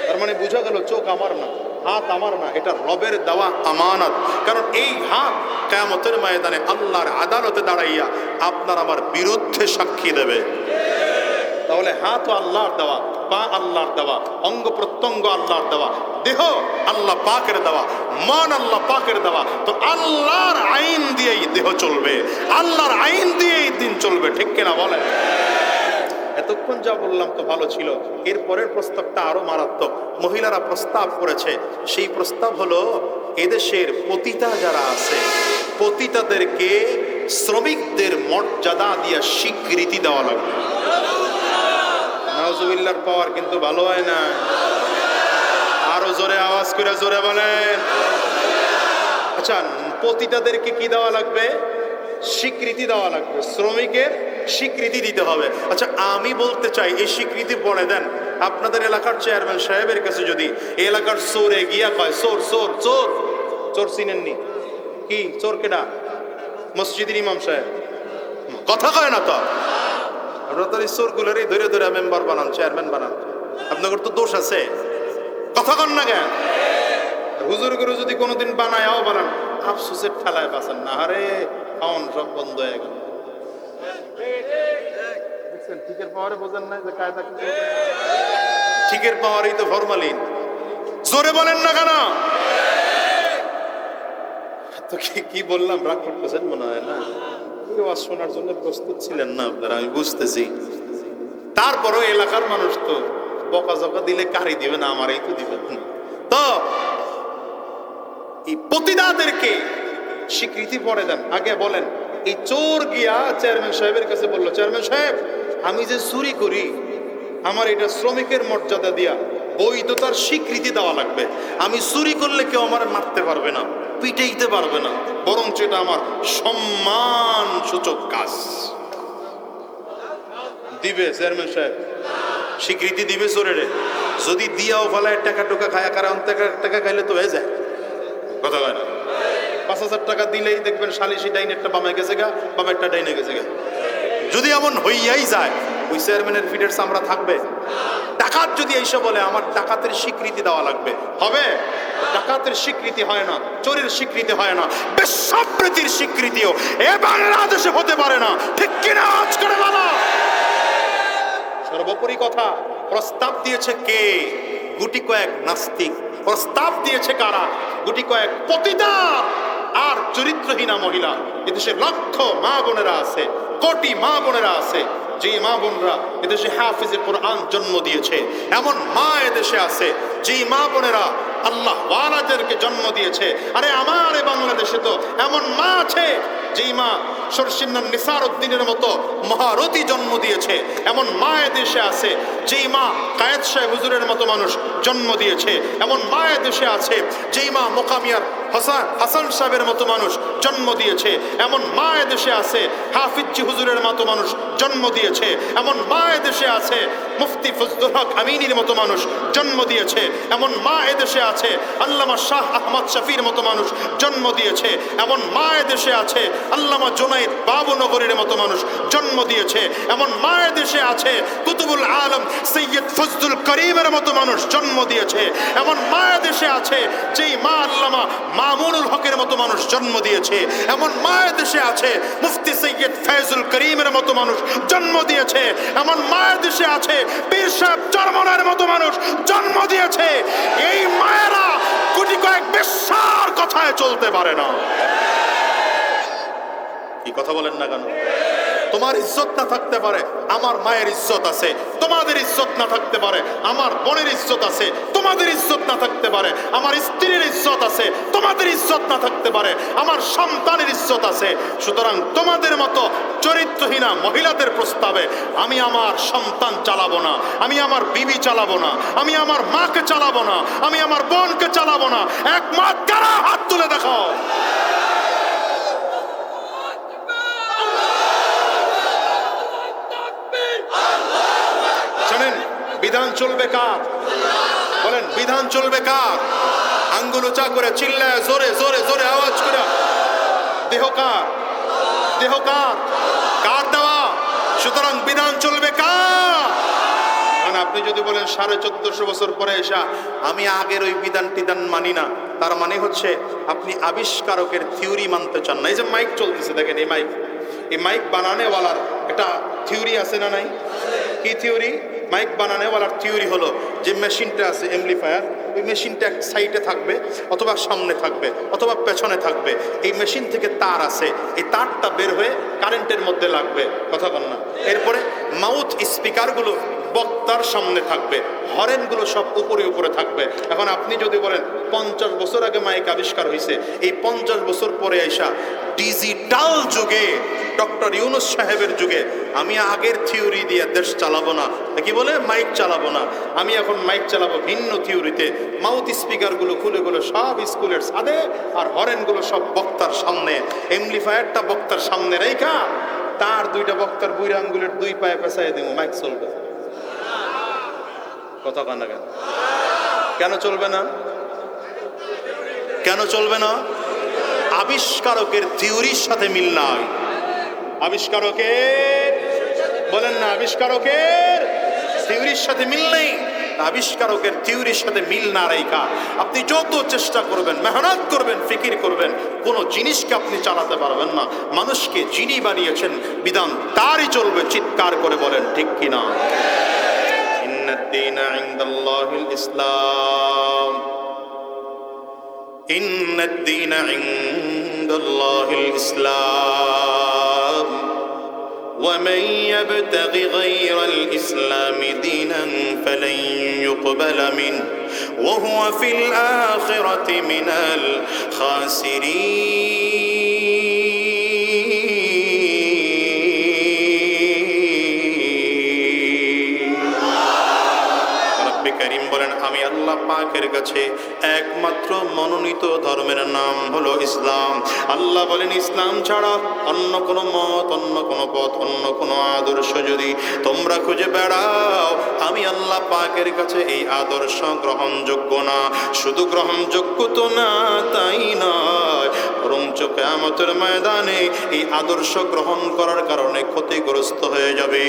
তার মানে বোঝা গেল চোখ আমার না, হাত আমার না, এটা রবের দেওয়া আমানত। কারণ এই হাত কিয়ামতের ময়দানে আল্লাহর আদালতে দাঁড়াইয়া আপনার আমার বিরুদ্ধে সাক্ষী দেবে। তাহলে হাতও আল্লাহর দেওয়া, পা আল্লাহর দেওয়া, অঙ্গ প্রত্যঙ্গ আল্লাহর দেওয়া, দেহ আল্লাহ পাকের দেওয়া, মন আল্লাহ পাকের দেওয়া। তো আল্লাহর আইন দিয়েই দেহ চলবে, আল্লাহর আইন দিয়েই দিন চলবে, ঠিক কিনা বলেন? এতক্ষণ যা বললাম তো ভালো ছিল, এরপরের প্রস্তাবটা আরো মারাত্মক। মহিলারা প্রস্তাব করেছে, সেই প্রস্তাব হলো এদেশের পতিতা যারা আছে, পতিতাদেরকে শ্রমিকদের মর্যাদা দিয়ে স্বীকৃতি দেওয়া লাগবে। নাউজুবিল্লাহর পাওয়ার কিন্তু ভালো হয় না। আরো জোরে আওয়াজ করে জোরে বলেন। আচ্ছা, পতিতাদেরকে কি দেওয়া লাগবে? স্বীকৃতি দেওয়া লাগবে, শ্রমিকের স্বীকৃতি দিতে হবে। আচ্ছা, আমি বলতে চাই, এই স্বীকৃতি পড়ে দেন আপনাদের এলাকার চেয়ারম্যান সাহেবের কাছে। যদি এই এলাকার চোরে গিয়া কয় চোর চোর চোর, চোর চিনেননি? কি চোর কেডা? মসজিদের ইমাম সাহেব। কথা কয় না তো? আপনারা তো এই চোরগুলোরই ধরে ধরে মেম্বার বানান, চেয়ারম্যান বানান, আপনাদের তো দোষ আছে। কথা কন না কেন? হুজুর করে যদি কোনোদিন বানায়ও বানান, আফসোসের ঠেলায় বাঁচান না। আরে খাওয়ান সব বন্ধ হয়ে গেল। দেখছেন ঠিকের পাওয়ারে বোঝেন নাই যে কায়দা কি? ঠিকের পাওয়ারই তো ফরমালিন। জোরে বলেন না কেন? তো কি বললাম, রাগ করতেছেন মনে হয় না? ওয়াজ শোনার জন্য প্রস্তুত ছিলেন না আপনারা, আমি বুঝতেছি। তারপরও এলাকার মানুষ তো বকাঝকা দিলে কারি দিবে না, আমারই তো দিবেন। তো এই পতিতাদেরকে স্বীকৃতি পড়ে দেন। আগে বলেন, এই চোর গিয়া চেয়ারম্যান সাহেবের কাছে বললো, চেয়ারম্যান সাহেব, আমি যে চুরি করি, আমার এটা শ্রমিকের মর্যাদা দিয়া বৈধতার স্বীকৃতি দেওয়া লাগবে। আমি চুরি করলে কেউ আমার মারতে পারবে না, পিটাইতে পারবে না, বরঞ্চ এটা আমার সম্মান সূচক কাজ। দিবে চেয়ারম্যান সাহেব? স্বীকৃতি দিবে চোরের? যদি দিয়াও ফলায় টাকা টোকা খায়, কারণ টাকা খাইলে তো হয়ে যায়। কথা কয় না? ৫,০০০ টাকা দিলেই দেখবেন সালিশি ডাইনেরটা বামে গেছে গা, বামেরটা ডাইনে গেছে গা। যদি এমন হইয়াই যায়, ওই চেয়ারম্যানের ফিডের চামড়া থাকবে? ডাকাত যদি এইসব বলে আমার ডাকাতের স্বীকৃতি দেওয়া লাগবে, হবে? ডাকাতের স্বীকৃতি হয় না, চোরের স্বীকৃতি হয় না, বেশ্যাবৃত্তির স্বীকৃতিও এ বাংলাদেশে হতে পারে না, ঠিক কিনা? আজ করে বলো। সর্বোপরি কথা, প্রস্তাব দিয়েছে কে? গুটি কয়েক নাস্তিক। প্রস্তাব দিয়েছে কারা? গুটি কয়েক পতিতা আর চরিত্রহীনা মহিলা। এদেশে লক্ষ মা বোনেরা আছে, কোটি মা বোনেরা আছে, যে মা বোনরা এদেশে হাফিজে কোরআন জন্ম দিয়েছে। এমন মা এদেশে আছে যে মা বোনেরা আল্লাহ ওয়ালাদেরকে জন্ম দিয়েছে। আরে আমার এ বাংলাদেশে তো এমন মা আছে যেই মা শর্ষিন্নান নিসার উদ্দিনের মতো মহারথী জন্ম দিয়েছে। এমন মা এদেশে আছে যেই মা কায়েদ সাহেব হুজুরের মতো মানুষ জন্ম দিয়েছে। এমন মা এদেশে আছে যেই মা মোকামিয়ার হাসান সাহেবের মতো মানুষ জন্ম দিয়েছে, এমন মা এদেশে আছে হাফিজি হুজুরের মতো মানুষ জন্ম দিয়েছে, এমন মা এদেশে আছে মুফতি ফজলুল হক আমিনীর মতো মানুষ জন্ম দিয়েছে, এমন মা এদেশে আছে আল্লামা শাহ আহমদ শফির মতো মানুষ জন্ম দিয়েছে, এমন মা এদেশে আছে আল্লামা জুনাইদ বাবুনগরের মতো মানুষ জন্ম দিয়েছে, এমন মা এদেশে আছে কুতুবুল আলম সৈয়দ ফজলুল করিমের মতো মানুষ জন্ম দিয়েছে, এমন মা এদেশে আছে যেই মা আল্লামা মামুনুল হকের মতো মানুষ জন্ম দিয়েছে, এমন মা এদেশে আছে মুফতি সৈয়দ ফয়জুল করিমের মতো মানুষ জন্ম দিয়েছে, এমন মা এদেশে আছে পীর সাহেব চরমনের মতো মানুষ জন্ম দিয়েছে। এই মায়েরা কোটি কয়েক বেশ্যার কথায় চলতে পারে না। কি কথা বলেন না কেন? তোমার ইজ্জত না থাকতে পারে, আমার মায়ের ইজ্জত আছে। তোমাদের ইজ্জত না থাকতে পারে, আমার বোনের ইজ্জত আছে। তোমাদের ইজ্জত না থাকতে পারে, আমার স্ত্রীর ইজ্জত আছে। তোমাদের ইজ্জত না থাকতে পারে, আমার সন্তানের ইজ্জত আছে। সুতরাং তোমাদের মতো চরিত্রহীনা মহিলাদের প্রস্তাবে আমি আমার সন্তান চালাবো না, আমি আমার বিবি চালাবো না, আমি আমার মাকে চালাবো না, আমি আমার বোনকে চালাবো না। একমাত্র কারা হাত তুলে দেখাও। বিধান চলবে কার? বলেন, বিধান চলবে কার? আঙ্গুল উঁচা করে চিল্লায় জোরে জোরে জোরে আওয়াজ করে দেহ কার? দেহ কার? কার দেওয়া? সুতরাং বিধান চলবে কার? মানে আপনি যদি বলেন 1450 বছর পরে এসা আমি আগের ওই বিধান টিধান মানি না, তার মানে হচ্ছে আপনি আবিষ্কারকের থিওরি মানতে চান না। এই যে মাইক চলতেছে দেখেন, এই মাইক বানানেওয়ালার একটা থিওরি আছে না নাই? কি থিওরি? মাইক বানানেওয়ালার থিওরি হলো যে মেশিনটা আছে এমপ্লিফায়ার, ওই মেশিনটা এক সাইডে থাকবে অথবা সামনে থাকবে অথবা পেছনে থাকবে। এই মেশিন থেকে তার আছে, এই তারটা বের হয়ে কারেন্টের মধ্যে লাগবে। কথা বল না? এরপরে মাউথ স্পিকারগুলো বক্তার সামনে থাকবে, হরেনগুলো সব উপরে উপরে থাকবে। এখন আপনি যদি বলেন 50 বছর আগে মাইক আবিষ্কার হয়েছে, এই 50 বছর পরে আইসা ডিজিটাল যুগে ডক্টর ইউনুস সাহেবের যুগে আমি আগের থিওরি দিয়ে দেশ চালাবো না, কি বলে মাইক চালাবো না, আমি এখন মাইক চালাবো ভিন্ন থিওরিতে। মাউথ স্পিকারগুলো খুলে গুলো সব স্কুলের ছাদে, আর হরেনগুলো সব বক্তার সামনে, এমপ্লিফায়ারটা বক্তার সামনে রেখা তার দুইটা বক্তার বুইরা আঙ্গুলের দুই পায়ে পেঁচাই দিব, মাইক চলবে। কথা কান না কেন? কেন চলবে না? কেন চলবে না? আবিষ্কারকের থিওরির সাথে মিল নাই। আবিষ্কারকের, বলেন না, আবিষ্কারকের থিওরির সাথে মিল নেই। আবিষ্কারকের থিওরির সাথে মিল না রেখা আপনি যত চেষ্টা করবেন, মেহনত করবেন, ফিকির করবেন, কোনো জিনিসকে আপনি চালাতে পারবেন না। মানুষকে যিনি বানিয়েছেন বিধান তারই চলবে। চিৎকার করে বলেন ঠিক কিনা? ইন্নাদ-দীনা ইনদাল্লাহিল ইসলাম, ইন্নাদ-দীনা ইনদাল্লাহিল ইসলাম, ومن يبتغ غير الإسلام دينا فلن يقبل منه وهو في الآخرة من الخاسرين. رب كريم বলেন, আমি আল্লাহ পাকের কাছে একমাত্র মনোনীত ধর্মের নাম হলো ইসলাম। আল্লাহ বলেন, ইসলাম ছাড়া অন্য কোনো মত, অন্য কোনো পথ, অন্য কোনো আদর্শ যদি তোমরা খুঁজে বেড়াও, আমি আল্লাহ পাকের কাছে এই আদর্শ গ্রহণযোগ্য না। শুধু গ্রহণযোগ্য তো না, তাই নয়, বরঞ্চ কিয়ামতের ময়দানে এই আদর্শ গ্রহণ করার কারণে ক্ষতিগ্রস্ত হয়ে যাবে।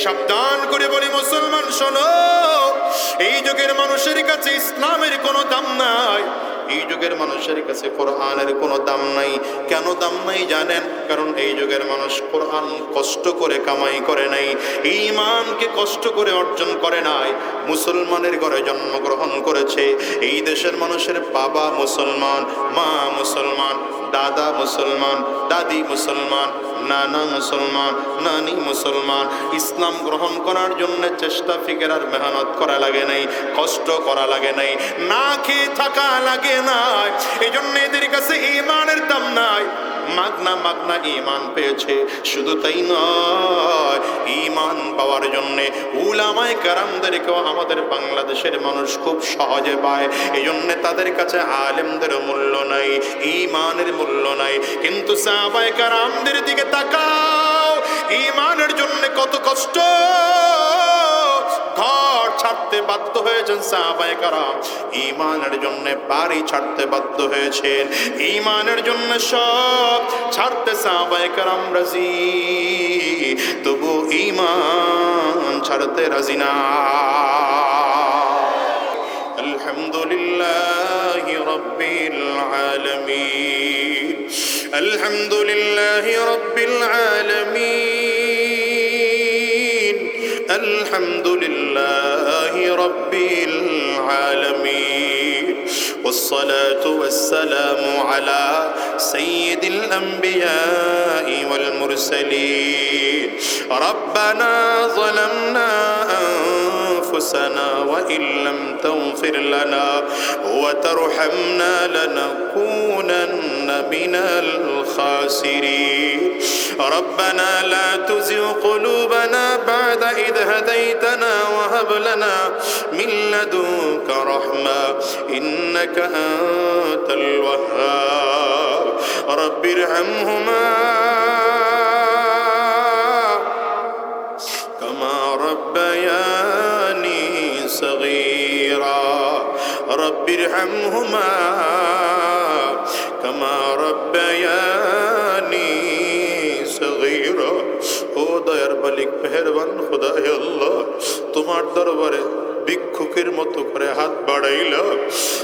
সাবধান করে বলি মুসলমান, শোনো, এই যুগের মানুষের কাছে ইসলামের কোনো দাম নাই, এই যুগের মানুষের কাছে কোরআনের কোনো দাম নাই। কেন দাম নাই জানেন? কারণ এই যুগের মানুষ কোরআন কষ্ট করে কামাই করে নাই, ঈমানকে কষ্ট করে অর্জন করে নাই। মুসলমানের ঘরে জন্মগ্রহণ করেছে। এই দেশের মানুষের বাবা মুসলমান, মা মুসলমান, দাদা মুসলমান, দাদি মুসলমান, নানা মুসলমান, নানি মুসলমান। ইসলাম গ্রহণ করার জন্য চেষ্টা, ফিকির আর মেহনত করা লাগে নাই, কষ্ট করা লাগে নাই, না খেয়ে থাকা লাগে নাই। এই জন্য এদের কাছে ঈমানের দাম নাই। মাগনা ঈমান পেয়েছে। শুধু তাই নয়, ঈমান পাওয়ার জন্যে উলামায়ে কেরামদেরকেও আমাদের বাংলাদেশের মানুষ খুব সহজে পায়। এই জন্য তাদের কাছে আলেমদের মূল্য নাই, ঈমানের মূল্য নাই। কিন্তু সাহাবায়ে কেরামদের দিকে তাকাও, ঈমানের জন্য কত কষ্ট, ঘর ছাড়তে বাধ্য হয়েছেন সাহাবায়ে কেরাম, ঈমানের জন্য বাড়ি ছাড়তে বাধ্য হয়েছেন, ঈমানের জন্য সব ছাড়তে সাহাবায়ে কেরাম রাজি, তবু ঈমান ছাড়তে রাজি না। আলহামদুলিল্লাহি রাব্বিল আলামিন, আলহামদুলিল্লাহি রাব্বিল আলামিন, আলহামদুলিল্লাহি রাব্বিল আলামিন। والصلاة والسلام على سيد الأنبياء والمرسلين. ربنا ظلمنا أنفسنا وإن لم تغفر لنا وترحمنا لنكونن من الخاسرين. ربنا لا تزغ قلوبنا بعد إذ هديتنا وهب لنا من لدنك رحمة إنك أنت الوهاب. رب ارحمهما كما ربياني صغيرا. رب ارحمهما كما ربياني صغيرا. ও দয়ার মালিক, মেহেরবান খোদা, হে আল্লাহ, তোমার দরবারে ভিক্ষুকের মতো করে হাত বাড়াইলা,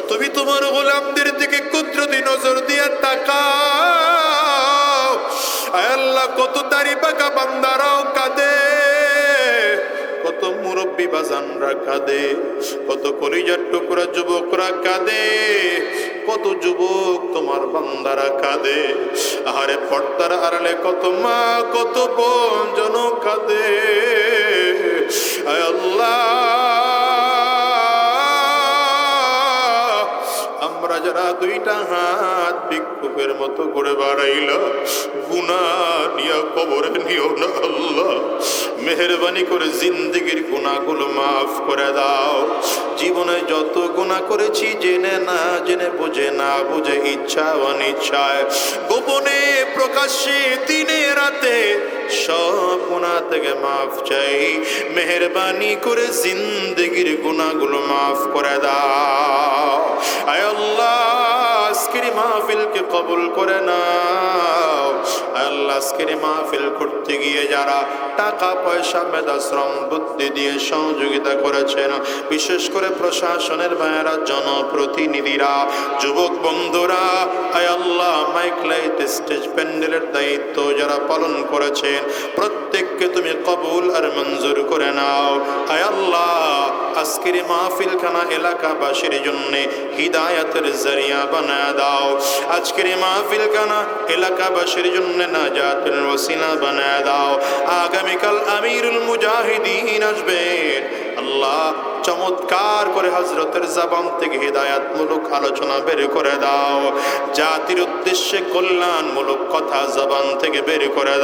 তুমি তোমার গোলামদের দিকে কুদরতি নজর দিয়ে তাকাও। আয় আল্লাহ, কত দাড়ি পাকা বান্দারাও কাঁদে, কত মুরব্বী বাজানরা কাঁদে, কত কলিজার টুকরা যুবকরা কাঁদে, কত যুবক তোমার বান্দারা কাঁদে। আহারে, পর্দার আড়ালে কত মা কত বোন জন কাঁদে। আয় আল্লাহ, আমরা যারা দুইটা হাত ভিক্ষুকের মতো করে বাড়াইলা, গুনাহ নিয়া কবরে নিও না আল্লাহ। মেহেরবানি করে জিন্দেগির গুনাহগুলো মাফ করে দাও। জীবনে যত গুনাহ করেছি, জেনে না জেনে, বুঝে না বুঝে, ইচ্ছা অনিচ্ছায়, গোপনে প্রকাশ্যে, দিনে রাতে, সব গুনাহ থেকে মাফ চাই। মেহেরবানি করে জিন্দেগির গুনাহগুলো মাফ করে দাও। আয় আল্লাহ, আজকের মাহফিলকে কবুল করে নাও। আল্লাহ, আজকের মাহফিল করতে গিয়ে যারা টাকা পয়সা মেধা শ্রম বুদ্ধি দিয়ে সহযোগিতা করেছেন, বিশেষ করে প্রশাসনের ভাইয়েরা, জনপ্রতিনিধিরা, যুবক বন্ধুরা, আয় আল্লাহ, মাইক লাইট স্টেজ প্যান্ডেলের দায়িত্ব যারা পালন করেছেন, প্রত্যেককে তুমি কবুল আর মঞ্জুর করে নাও। আয় আল্লাহ, আজকের মাহফিল খানা এলাকাবাসীর জন্য হিদায়াতের জরিয়া বানায় দাও। আজকের মাহফিল খানা এলাকাবাসীর জন্য নাজাতের ওসিলা বানায় দাও। আগামীকাল আমিরুল মুজাহিদিন আসবেন। আল্লাহ, চমৎকার করে হযরতের জবান থেকে হিদায়াতমূলক আলোচনা বের করে দাও। জাতির উদ্দেশ্যে কল্যাণমূলক কথা জবান থেকে বের করে দাও।